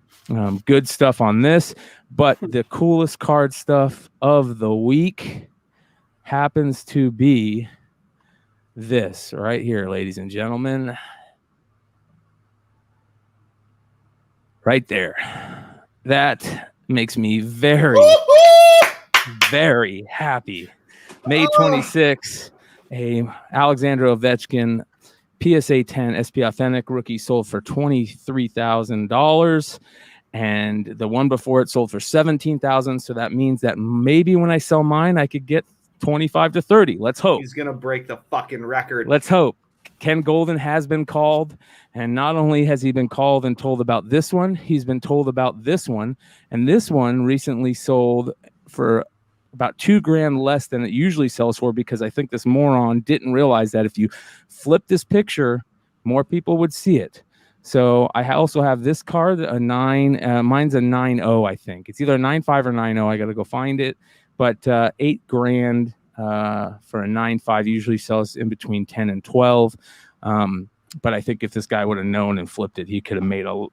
good stuff on this. But the coolest card stuff of the week happens to be this right here, ladies and gentlemen. Right there. That makes me very, very happy. May 26, a Alexander Ovechkin PSA 10 SP Authentic rookie sold for $23,000. And the one before it sold for $17,000. So that means that maybe when I sell mine, I could get 25 to 30. Let's hope. He's gonna break the fucking record. Let's hope. Ken Golden has been called, and not only has he been called and told about this one, he's been told about this one, and this one recently sold for about $2,000 less than it usually sells for, because I think this moron didn't realize that if you flip this picture, more people would see it. So I also have this card, a 9. Mine's a 9.0, I think. It's either a 9.5 or 9.0. I got to go find it. But $8,000 for a 9.5 usually sells in between 10 and 12. But I think if this guy would have known and flipped it, he could have made a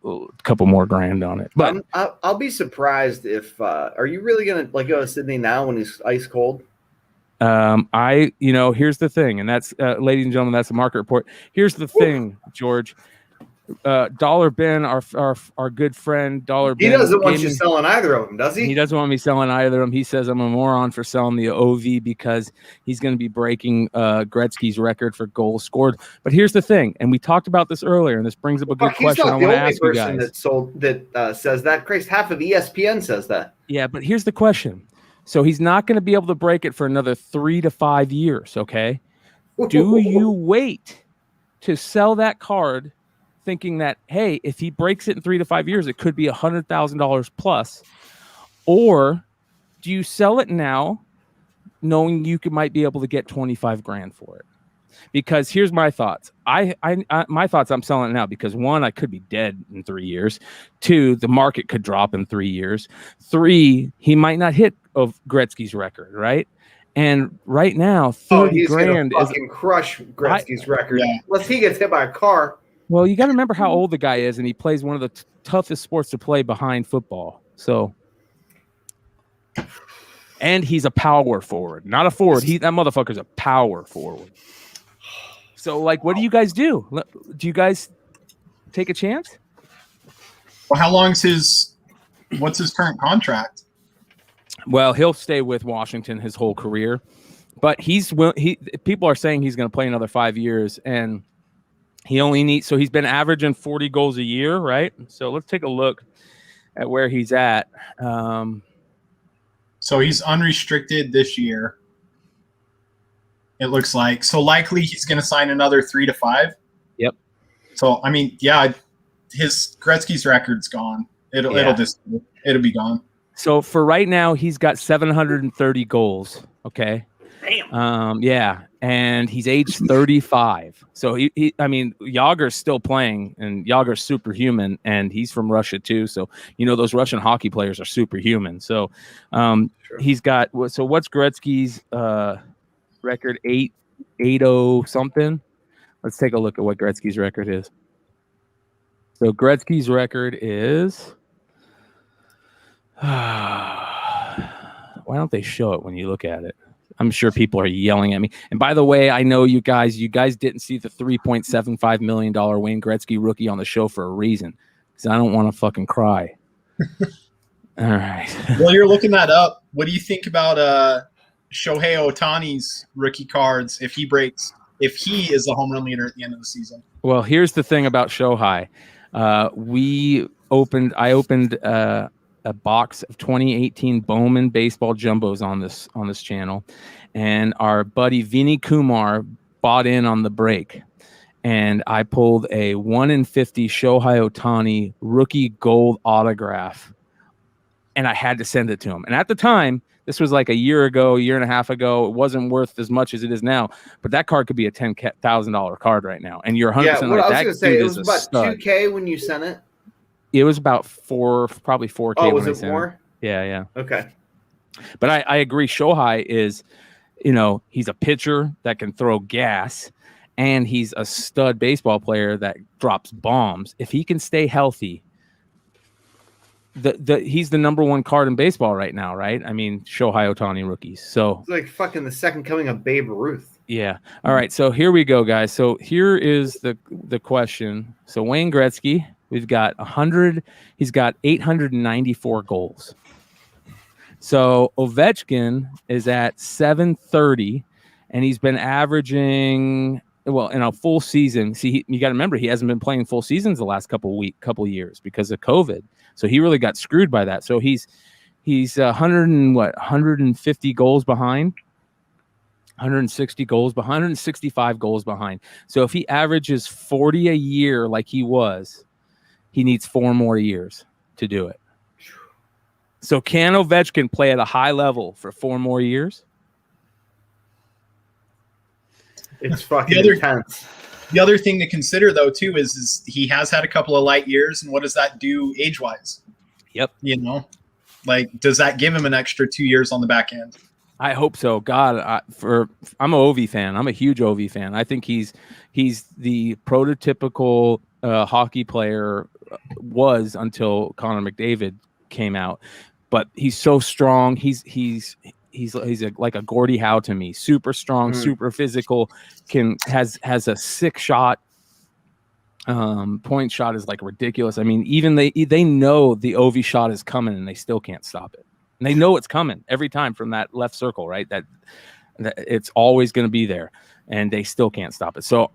couple more grand on it. But I'll be surprised if are you really gonna go to Sydney now when he's ice cold? Here's the thing, and that's ladies and gentlemen, that's a market report. Here's the thing, George. Dollar Ben, our good friend, Dollar Ben. He doesn't want you selling either of them, does he? He doesn't want me selling either of them. He says I'm a moron for selling the OV because he's going to be breaking Gretzky's record for goals scored. But here's the thing, and we talked about this earlier, and this brings up a good question I want to ask you guys. He's not the only person that says that. Christ, half of ESPN says that. Yeah, but here's the question. So he's not going to be able to break it for another 3 to 5 years, okay? Do you wait to sell that card thinking that, hey, if he breaks it in 3 to 5 years, it could be $100,000 plus? Or do you sell it now knowing you might be able to get 25 grand for it? Because here's my thoughts. My thoughts, I'm selling it now because 1, I could be dead in 3 years. 2, the market could drop in 3 years. 3, he might not hit of Gretzky's record, right? And right now, 30 grand is fucking crush Gretzky's record unless he gets hit by a car. Well, you got to remember how old the guy is, and he plays one of the toughest sports to play behind football. So, and he's a power forward, not a forward. That motherfucker's a power forward. So, like, what do you guys do? Do you guys take a chance? Well, what's his current contract? Well, he'll stay with Washington his whole career, but people are saying he's going to play another 5 years, and he only needs, so he's been averaging 40 goals a year, right? So let's take a look at where he's at. So he's unrestricted this year. It looks like. So likely he's going to sign another 3 to 5. Yep. So, I mean, yeah, his Gretzky's record's gone. It'll be gone. So for right now, he's got 730 goals. Okay. Damn. Yeah. And he's age 35. So Yager's still playing, and Yager's superhuman, and he's from Russia too. So, those Russian hockey players are superhuman. So, he's got, so what's Gretzky's, record? 880 something. Let's take a look at what Gretzky's record is. So Gretzky's record is, why don't they show it when you look at it? I'm sure people are yelling at me. And by the way, I know you guys didn't see the $3.75 million Wayne Gretzky rookie on the show for a reason, because I don't want to fucking cry. All right. Well, you're looking that up. What do you think about Shohei Ohtani's rookie cards if he is the home run leader at the end of the season? Well, here's the thing about Shohei. I opened a box of 2018 Bowman baseball jumbos on this channel, and our buddy Vinny Kumar bought in on the break, and I pulled a 1 in 50 Shohei Ohtani rookie gold autograph, and I had to send it to him. And at the time, this was like a year and a half ago. It wasn't worth as much as it is now, but that card could be a $10,000 card right now. And you're 100% right. I was going to say, it was about $2K when you sent it. It was about probably 4K. Oh, was it more? Yeah. Okay. But I agree. Shohei is, he's a pitcher that can throw gas, and he's a stud baseball player that drops bombs. If he can stay healthy, he's the number one card in baseball right now, right? I mean, Shohei Ohtani rookies. So it's like fucking the second coming of Babe Ruth. Yeah. All right. So here we go, guys. So here is the question. So Wayne Gretzky. We've got 100. He's got 894 goals. So Ovechkin is at 730, and he's been averaging, well, in a full season. See, you got to remember, he hasn't been playing full seasons the last couple years because of COVID. So he really got screwed by that. So he's 150 goals behind. 160 goals, 165 goals behind. So if he averages 40 a year like he was, he needs 4 more years to do it. So can Ovechkin play at a high level for 4 more years? It's fucking intense. The other thing to consider, though, too, is he has had a couple of light years, and what does that do age-wise? Yep. Does that give him an extra 2 years on the back end? I hope so. God, I'm an Ovi fan. I'm a huge Ovi fan. I think he's the prototypical hockey player was until Connor McDavid came out. But he's so strong. He's like a Gordie Howe to me. Super strong, super physical. Has a sick shot. point shot is like ridiculous. I mean, even they know the OV shot is coming and they still can't stop it. And they know it's coming every time from that left circle, right? That it's always going to be there, and they still can't stop it. So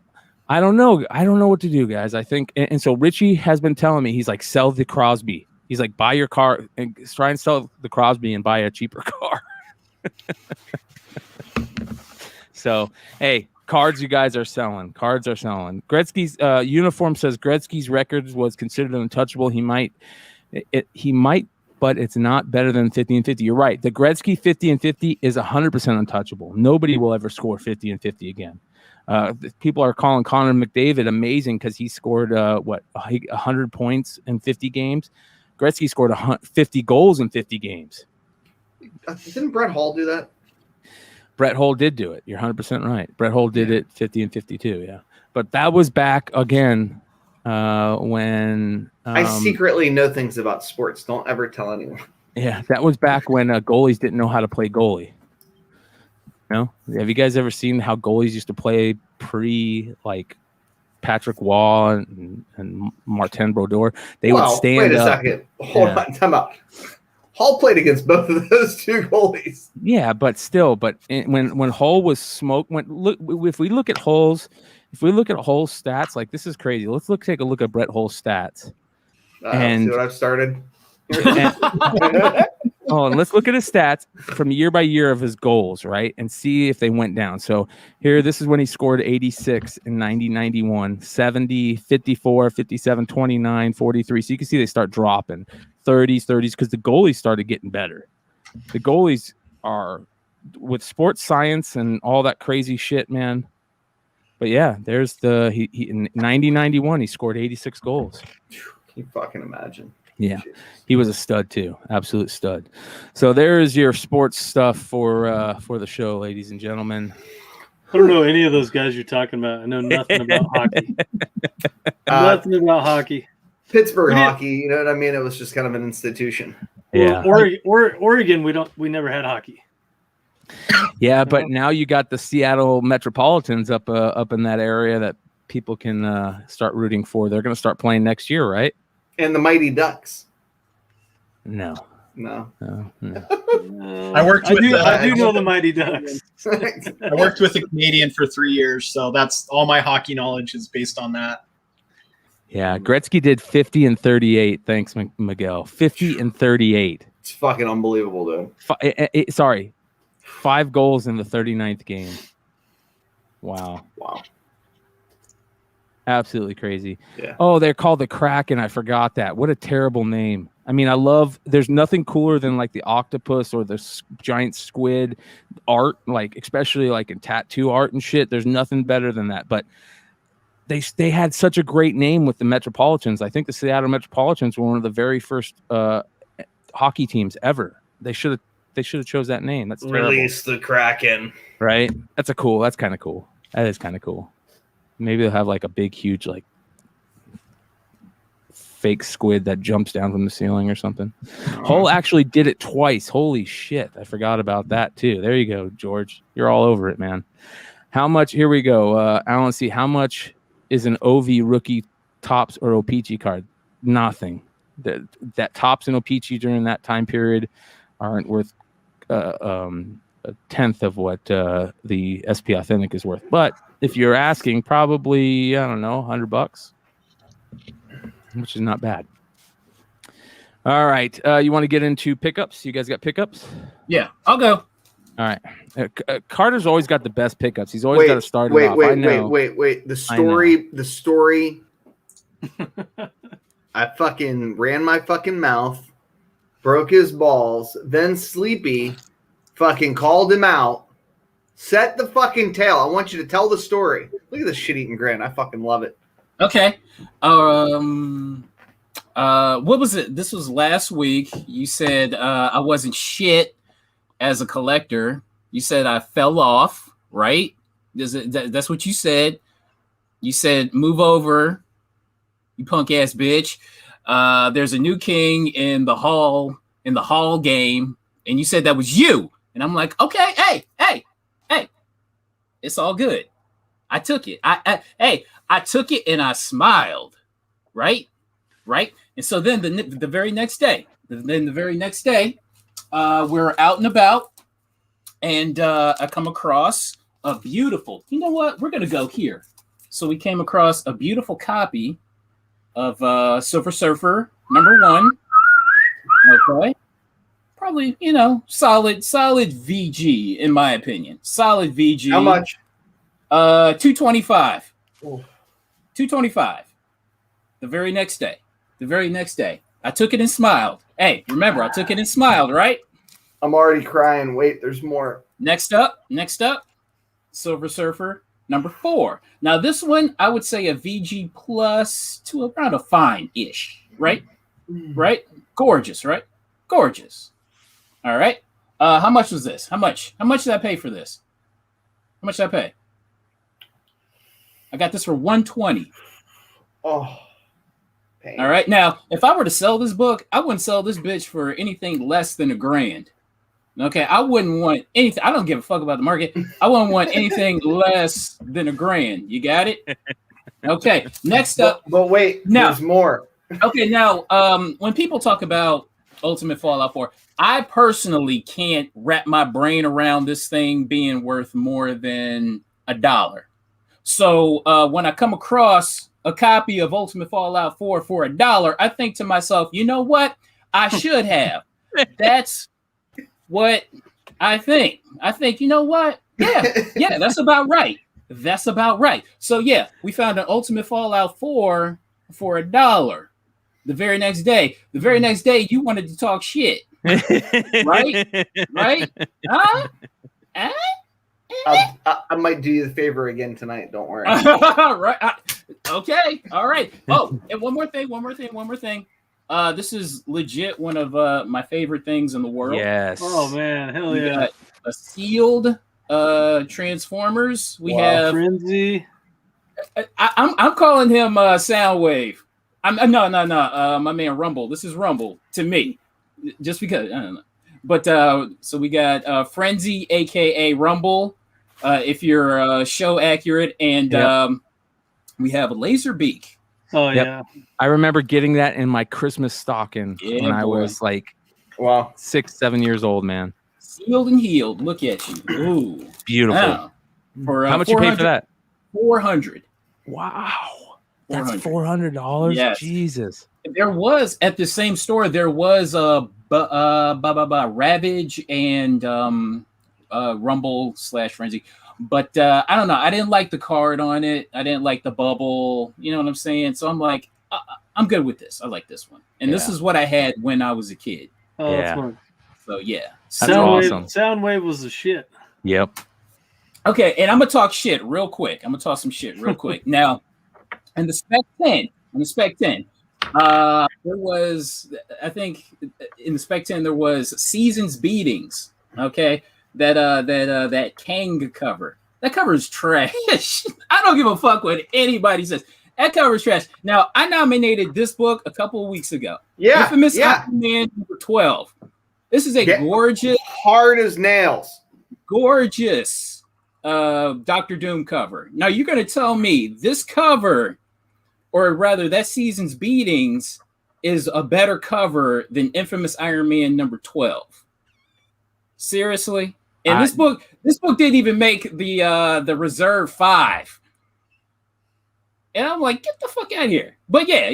I don't know. I don't know what to do, guys. I think, and so Richie has been telling me, he's like, sell the Crosby. He's like, buy your car and try and sell the Crosby and buy a cheaper car. So, hey, cards you guys are selling. Cards are selling. Gretzky's uniform says Gretzky's records was considered untouchable. He might, but it's not better than 50 and 50. You're right. The Gretzky 50 and 50 is 100% untouchable. Nobody will ever score 50 and 50 again. People are calling Connor McDavid amazing because he scored 100 points in 50 games. Gretzky scored 50 goals in 50 games. Didn't Brett Hull do that? Brett Hull did do it. You're 100% right. Brett Hull did it 50 and 52, yeah. But that was back again when... I secretly know things about sports. Don't ever tell anyone. Yeah, that was back when goalies didn't know how to play goalie. No? Have you guys ever seen how goalies used to play like Patrick Waugh and Martin Brodeur? They would stand up. Wait a second. Hold on. Time out. Hall played against both of those two goalies. Yeah, but still, when Hull was smoked, if we look at Hull's stats, like this is crazy. Let's take a look at Brett Hull's stats. See what I've started. And let's look at his stats from year by year of his goals, right? And see if they went down. So here, this is when he scored 86 in 90-91, 70, 54, 57, 29, 43. So you can see they start dropping 30s, because the goalies started getting better. The goalies are, with sports science and all that crazy shit, man. But yeah, there's he in 90-91, he scored 86 goals. Can you fucking imagine? Yeah, he was a stud too, absolute stud. So there's your sports stuff for the show, ladies and gentlemen. I don't know any of those guys you're talking about. I know nothing about hockey. Nothing about hockey. Pittsburgh hockey, you know what I mean? It was just kind of an institution. Yeah, Oregon, we never had hockey. Yeah, but now you got the Seattle Metropolitans up in that area that people can start rooting for. They're going to start playing next year, right? And the Mighty Ducks. No. I worked with. I do know the Mighty Ducks. I worked with a Canadian for 3 years, so that's all my hockey knowledge is based on that. Yeah, Gretzky did 50 and 38. Thanks, Miguel. 50 and 38. It's fucking unbelievable, dude. 5 goals in the 39th game. Wow. Absolutely crazy. Yeah. Oh, they're called the Kraken. I forgot that. What a terrible name. I mean, there's nothing cooler than like the octopus or the giant squid art, like especially like in tattoo art and shit. There's nothing better than that. But they had such a great name with the Metropolitans. I think the Seattle Metropolitans were one of the very first hockey teams ever. They should have chose that name. That's terrible. Release the Kraken. Right? That's kind of cool. That is kind of cool. Maybe they'll have like a big, huge, like fake squid that jumps down from the ceiling or something. Hull actually did it twice. Holy shit. I forgot about that too. There you go, George. You're all over it, man. How much? Here we go. Alan C. How much is an OV rookie Tops or O-Pee-Chee card? Nothing. That Tops and O-Pee-Chee during that time period aren't worth a tenth of what the SP Authentic is worth. But if you're asking, probably, I don't know, $100, which is not bad. All right. You want to get into pickups? You guys got pickups? Yeah, I'll go. All right. Carter's always got the best pickups. He's always got to start it off. Wait. The story. I fucking ran my fucking mouth, broke his balls, then Sleepy fucking called him out. Set the fucking tail. I want you to tell the story. Look at this shit-eating grin. I fucking love it. Okay. What was it? This was last week. You said I wasn't shit as a collector. You said I fell off, right? That's what you said. You said, move over, you punk ass bitch. There's a new king in the hall game, and you said that was you. And I'm like, okay, hey, it's all good. I took it. I took it and I smiled. Right. And so then the very next day, we're out and about, and I come across a beautiful. You know what? We're gonna go here. So we came across a beautiful copy of Silver Surfer #1. Okay. Probably, solid VG in my opinion. Solid VG. How much? $225. Oh. $225. The very next day. I took it and smiled. Hey, remember, I took it and smiled, right? I'm already crying. Wait, there's more. Next up, Silver Surfer #4. Now this one, I would say a VG plus to around a fine-ish, right? Right? Gorgeous, right? Gorgeous. All right. How much was this? How much did I pay for this? How much did I pay? I got this for $120. Oh. Pain. All right. Now, if I were to sell this book, I wouldn't sell this bitch for anything less than $1,000. Okay. I wouldn't want anything. I don't give a fuck about the market. I wouldn't want anything less than $1,000. You got it? Okay. Next up. But wait, now, there's more. Okay. Now, when people talk about Ultimate Fallout 4, I personally can't wrap my brain around this thing being worth more than $1. So when I come across a copy of Ultimate Fallout 4 for $1, I think to myself, you know what? I should have. That's what I think. I think, you know what? Yeah, that's about right. So yeah, we found an Ultimate Fallout 4 for $1. The very next day, you wanted to talk shit. Right? Huh? I might do you the favor again tonight. Don't worry. Right. Okay. All right. Oh, and one more thing. This is legit one of my favorite things in the world. Yes. Oh man, hell We yeah! got a sealed Transformers. We have Frenzy. I'm calling him Soundwave. No. My man Rumble. This is Rumble to me, just because I don't know. But so we got Frenzy, aka Rumble, if you're show accurate, and we have a Laserbeak. Oh Yep. yeah. I remember getting that in my Christmas stocking when I boy. was like Wow. 6-7 years old, man. Sealed and healed. Look at you. Ooh. Beautiful. Wow. For, How much you paid for that? 400. Wow. That's $400. $400. Yes. Jesus. There was at the same store. There was Ravage and Rumble/Frenzy, but I don't know. I didn't like the card on it. I didn't like the bubble. You know what I'm saying? So I'm like, I'm good with this. I like this one, and this is what I had when I was a kid. Oh, Yeah. that's fun. So yeah. Soundwave, awesome. Soundwave was the shit. Yep. Okay, and I'm gonna talk shit real quick. Now, in the Spec 10, there was, I think, in the Spec 10 there was Seasons Beatings. Okay, that Kang cover. That cover is trash. I don't give a fuck what anybody says. That cover is trash. Now, I nominated this book a couple of weeks ago. Yeah, Infamous Iron Man #12. This is a gorgeous, hard as nails, gorgeous Doctor Doom cover. Now, you're going to tell me this cover, or rather that season's beatings, is a better cover than Infamous Iron Man #12. Seriously? And this book didn't even make the Reserve 5. And I'm like, get the fuck out of here. But yeah.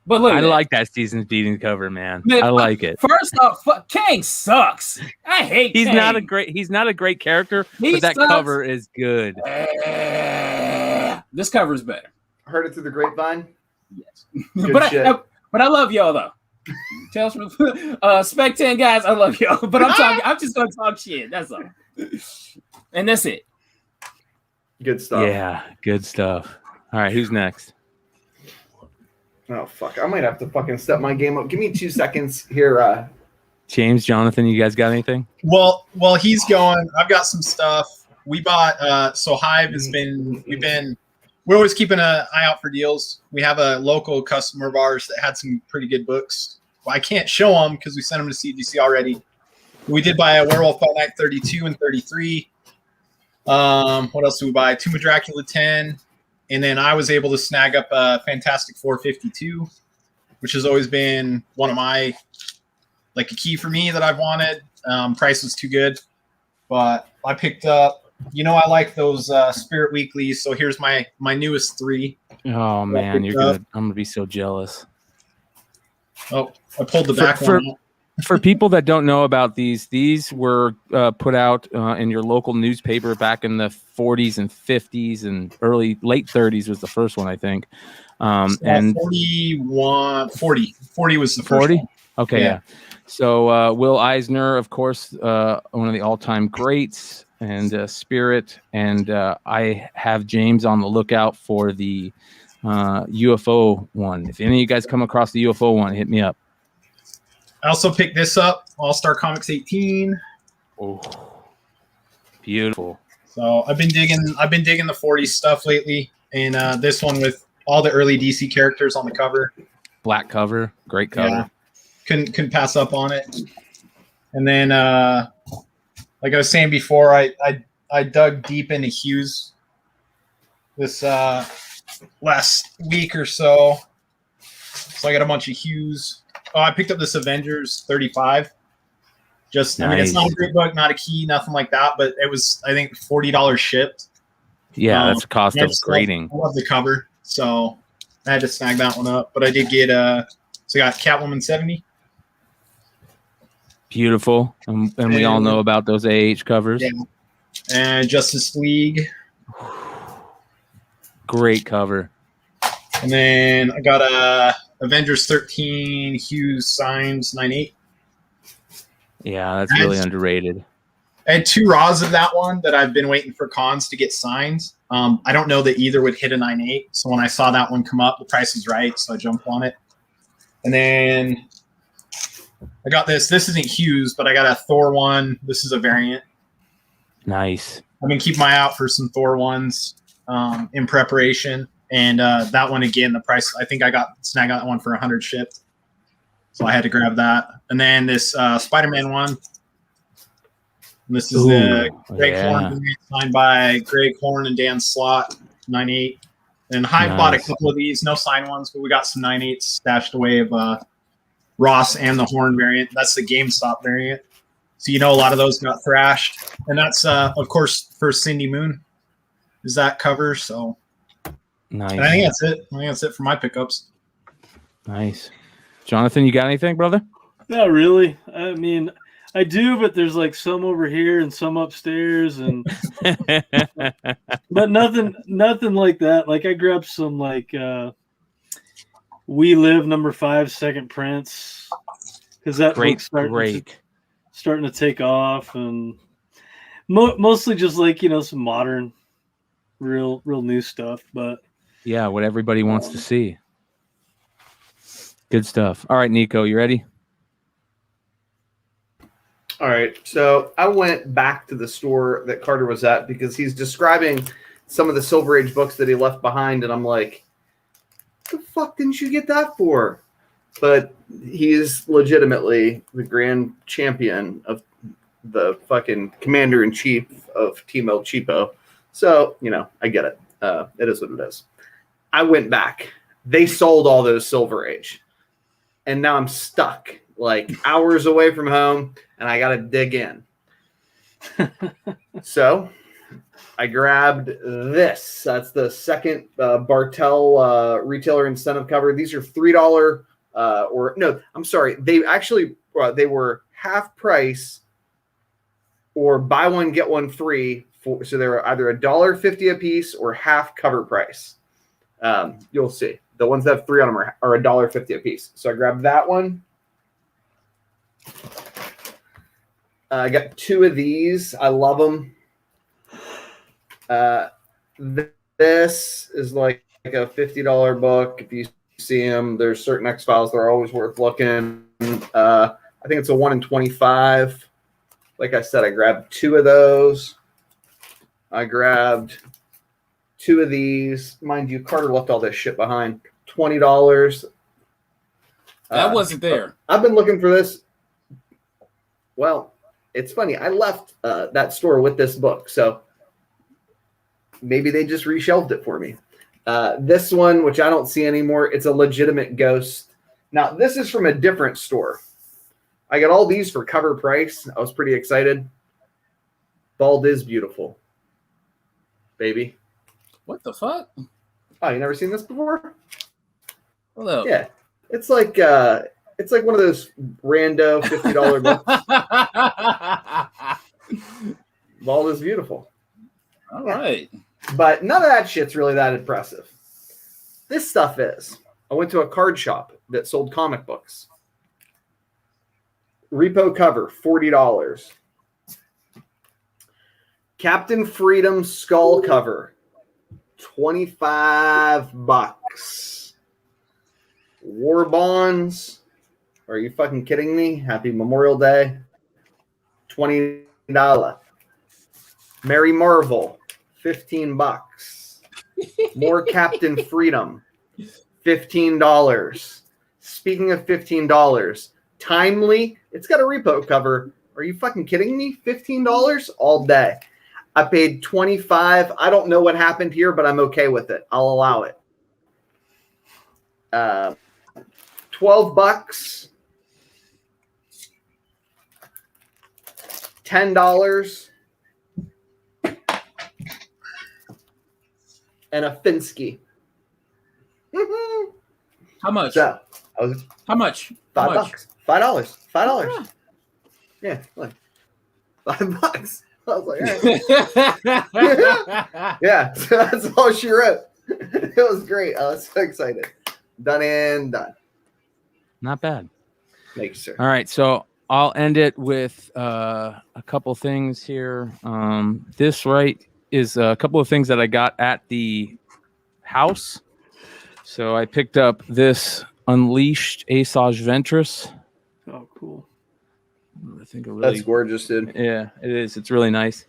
But look, I like that season's beating cover, man. I like it. First off, Kang sucks. I hate He's Kang. not a great character, but that cover is good. This cover is better. Heard it through the grapevine. Yes. Good but shit. I love y'all though. Tales from Spec 10 guys, I love y'all. But I'm just gonna talk shit. That's all. And that's it. Good stuff. Yeah, good stuff. All right, who's next? Oh fuck! I might have to fucking step my game up. Give me 2 seconds here. James, Jonathan, you guys got anything? Well, he's going. I've got some stuff. We bought. So Hive has been. We're always keeping an eye out for deals. We have a local customer of ours that had some pretty good books. Well, I can't show them because we sent them to CGC already. We did buy a Werewolf by Night 32 and 33. What else did we buy? Tomb of Dracula 10. And then I was able to snag up Fantastic Four 52, which has always been one of my, like, a key for me that I've wanted. Price was too good. But I picked up, I like those Spirit Weeklies. So here's my newest 3. Oh man, I'm gonna be so jealous. Oh, I pulled the back one out. For people that don't know about these were put out in your local newspaper back in the 40s and 50s and late 30s was the first one, I think. And 40 was the first 40? one. Okay, yeah. So Will Eisner, of course, one of the all-time greats, and Spirit, and I have James on the lookout for the UFO one. If any of you guys come across the UFO one, hit me up. I also picked this up, All-Star Comics 18. Oh, beautiful. So I've been digging the 40s stuff lately, and this one with all the early DC characters on the cover. Black cover, great cover. Yeah. Couldn't pass up on it. And then, like I was saying before, I dug deep into Hughes this last week or so. So I got a bunch of Hughes. Oh, I picked up this Avengers 35. Nice. I mean, it's not a great book, not a key, nothing like that, but it was, I think, $40 shipped. Yeah, that's the cost of grading. I love the cover, so I had to snag that one up. But I did get so I got Catwoman 70. Beautiful, and we all know about those AH covers. Yeah. And Justice League. Great cover. And then I got Avengers 13 Hughes Signs 98. Yeah, that's really underrated. I had 2 raws of that one that I've been waiting for cons to get signs. I don't know that either would hit a 9.8. So when I saw that one come up, the price was right, so I jumped on it. And then I got this. This isn't Hughes, but I got a Thor one. This is a variant. Nice. I've been keeping my eye out for some Thor ones in preparation. And that one, again, the price, I think I snagged that one for 100 shipped. So I had to grab that. And then this Spiderman one. And this is the Greg Horn, signed by Greg Horn and Dan Slott, 9.8. And Hive bought a couple of these, no signed ones, but we got some 9.8s stashed away of Ross and the Horn variant. That's the GameStop variant. So a lot of those got thrashed. And that's, of course, for Cindy Moon is that cover. So nice. And I think that's it. I think that's it for my pickups. Nice. Jonathan, you got anything, brother? Not really. I mean, I do, but there's like some over here and some upstairs, and but nothing like that. Like I grabbed some like We Live #5 second prints because that book's starting to take off, and mostly just like some modern, real new stuff. But yeah, what everybody wants to see. Good stuff. All right, Nico, you ready? All right, so I went back to the store that Carter was at because he's describing some of the Silver Age books that he left behind, and I'm like, what the fuck didn't you get that for? But he's legitimately the grand champion of the fucking commander-in-chief of Team El Cheapo. So, I get it. It is what it is. I went back. They sold all those Silver Age. And now I'm stuck, like hours away from home, and I got to dig in. So I grabbed this. That's the second Bartel retailer incentive cover. These are $3 they were half price or buy one, get one free. So they were either $1.50 a piece or half cover price. You'll see. The ones that have 3 on them are $1.50 a piece. So I grabbed that one. I got 2 of these. I love them. This is like a $50 book. If you see them, there's certain X-Files that are always worth looking. I think it's a 1 in 25. Like I said, I grabbed 2 of those. I grabbed 2 of these. Mind you, Carter left all this shit behind. $20. That wasn't there. I've been looking for this. Well, it's funny. I left that store with this book. So maybe they just reshelved it for me. This one, which I don't see anymore, it's a legitimate ghost. Now, this is from a different store. I got all these for cover price. I was pretty excited. Bald is beautiful. Baby. What the fuck? Oh, you never seen this before? Hello. Yeah. It's like one of those rando $50 books. Bald is beautiful. All right. But none of that shit's really that impressive. This stuff is. I went to a card shop that sold comic books. Repo cover, $40. Captain Freedom skull cover, $25. War Bonds. Are you fucking kidding me? Happy Memorial Day. $20. Mary Marvel, $15. More Captain Freedom, $15. Speaking of $15, Timely, it's got a repo cover. Are you fucking kidding me? $15 all day. I paid $25. I don't know what happened here, but I'm okay with it. I'll allow it. $12. $10. And a Finsky. How much? So, How much? $5. $5. Yeah, like $5. I was like, all right. Yeah, so that's all she wrote. It was great. I was so excited. Done and done. Not bad. Thank you, sir. All right, so I'll end it with a couple things here. This right is a couple of things that I got at the house. So I picked up this Unleashed Asajj Ventress. Oh, cool. I think it really, That's gorgeous, dude. yeah, it is. It's really nice.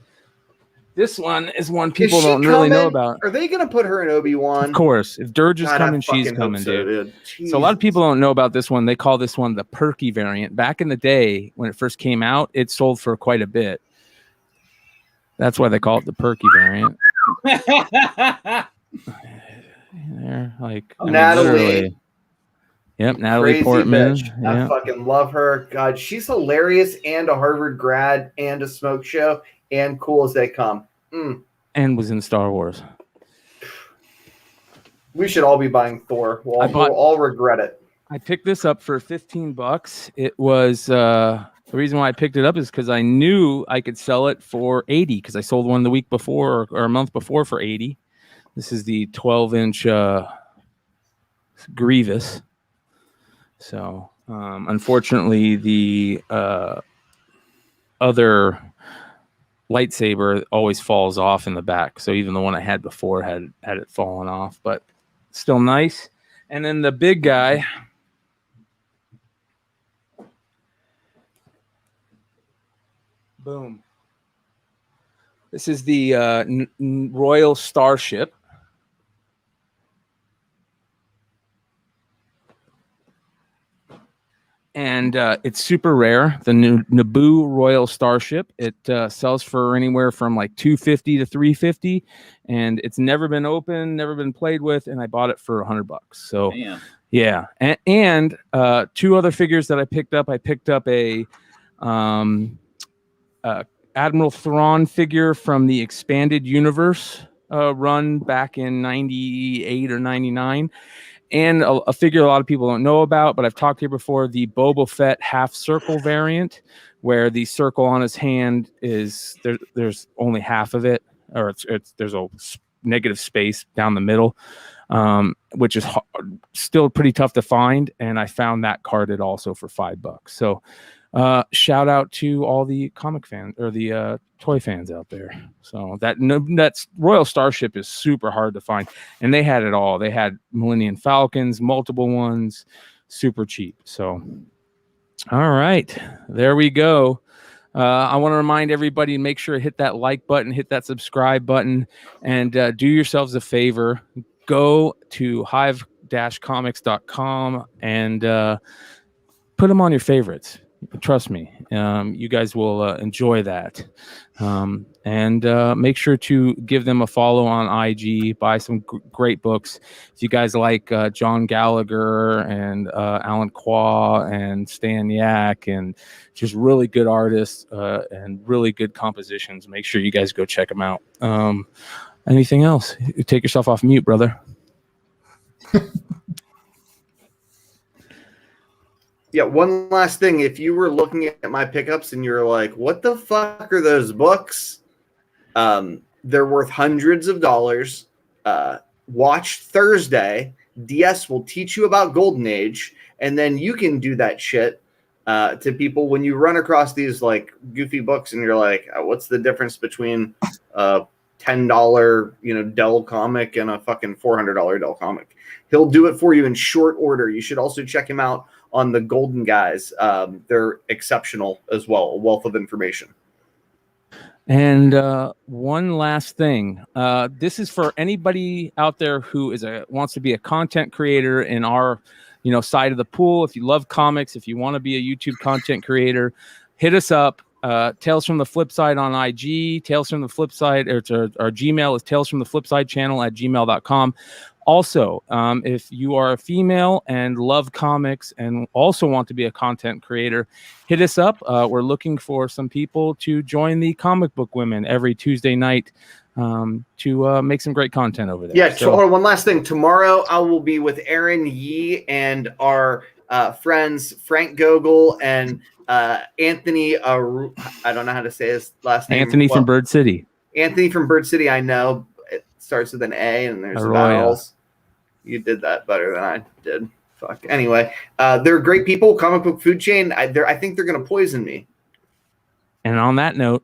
This one is one people Is she don't really know coming? about. Are they going to put her in Obi-Wan? Of course, if Dirge is God, I coming, she's fucking hope coming, so, dude. dude. So a lot of people don't know about this one. They call this one the perky variant. Back in the day, when it first came out, it sold for quite a bit. That's why they call it the perky variant. There, like I mean, Natalie. literally. Yep, Natalie Crazy Portman. bitch. Yeah. I fucking love her. God, she's hilarious and a Harvard grad and a smoke show and cool as they come. And was in Star Wars. We should all be buying Thor. We'll all regret it. I picked this up for $15. It was the reason why I picked it up is because I knew I could sell it for $80 because I sold one the week before or a month before for $80. This is the 12-inch Grievous. So unfortunately, the other lightsaber always falls off in the back. So even the one I had before had it fallen off, but still nice. And then the big guy. Boom. This is the Royal Starship. And it's super rare. The Naboo Royal Starship. It sells for anywhere from like $250 to $350, and it's never been opened, never been played with. And I bought it for $100. So, Damn. yeah. And two other figures that I picked up. I picked up a Admiral Thrawn figure from the Expanded Universe run back in '98 or '99. And a figure a lot of people don't know about, but I've talked here before, the Boba Fett half circle variant, where the circle on his hand is there's only half of it, or there's a negative space down the middle, which is still pretty tough to find. And I found that carded also for $5. So shout out to all the comic fans or the toy fans out there. So that's Royal Starship is super hard to find, and they had it all. They had Millennium Falcons, multiple ones, super cheap. So all right, there we go. I want to remind everybody to make sure to hit that like button, hit that subscribe button, and do yourselves a favor. Go to hive-comics.com and put them on your favorites. Trust me, you guys will enjoy that. And make sure to give them a follow on IG. Buy some great books. If you guys like John Gallagher and Alan Qua and Stan Yak and just really good artists and really good compositions, make sure you guys go check them out. Anything else? Take yourself off mute, brother. Yeah, one last thing. If you were looking at my pickups and you're like, what the fuck are those books? They're worth hundreds of dollars. Watch Thursday. DS will teach you about Golden Age, and then you can do that shit to people when you run across these like goofy books and you're like, what's the difference between a $10 Dell comic and a fucking $400 Dell comic? He'll do it for you in short order. You should also check him out on the Golden Guys. They're exceptional as well. A wealth of information. And one last thing. This is for anybody out there who wants to be a content creator in our side of the pool. If you love comics, if you want to be a YouTube content creator, hit us up. Tales from the Flipside on IG, Tales from the Flipside, our Gmail is Tales from the Flipside channel at gmail.com. Also, if you are a female and love comics and also want to be a content creator, hit us up. We're looking for some people to join the Comic Book Women every Tuesday night to make some great content over there. Yeah, hold on, one last thing. Tomorrow I will be with Aaron Yee and our friends Frank Gogol and Anthony. I don't know how to say his last name. Anthony from Bird City. Anthony from Bird City, I know. It starts with an A and there's vowels. You did that better than I did. Fuck. Anyway, they're great people. Comic book food chain. I think they're going to poison me. And on that note.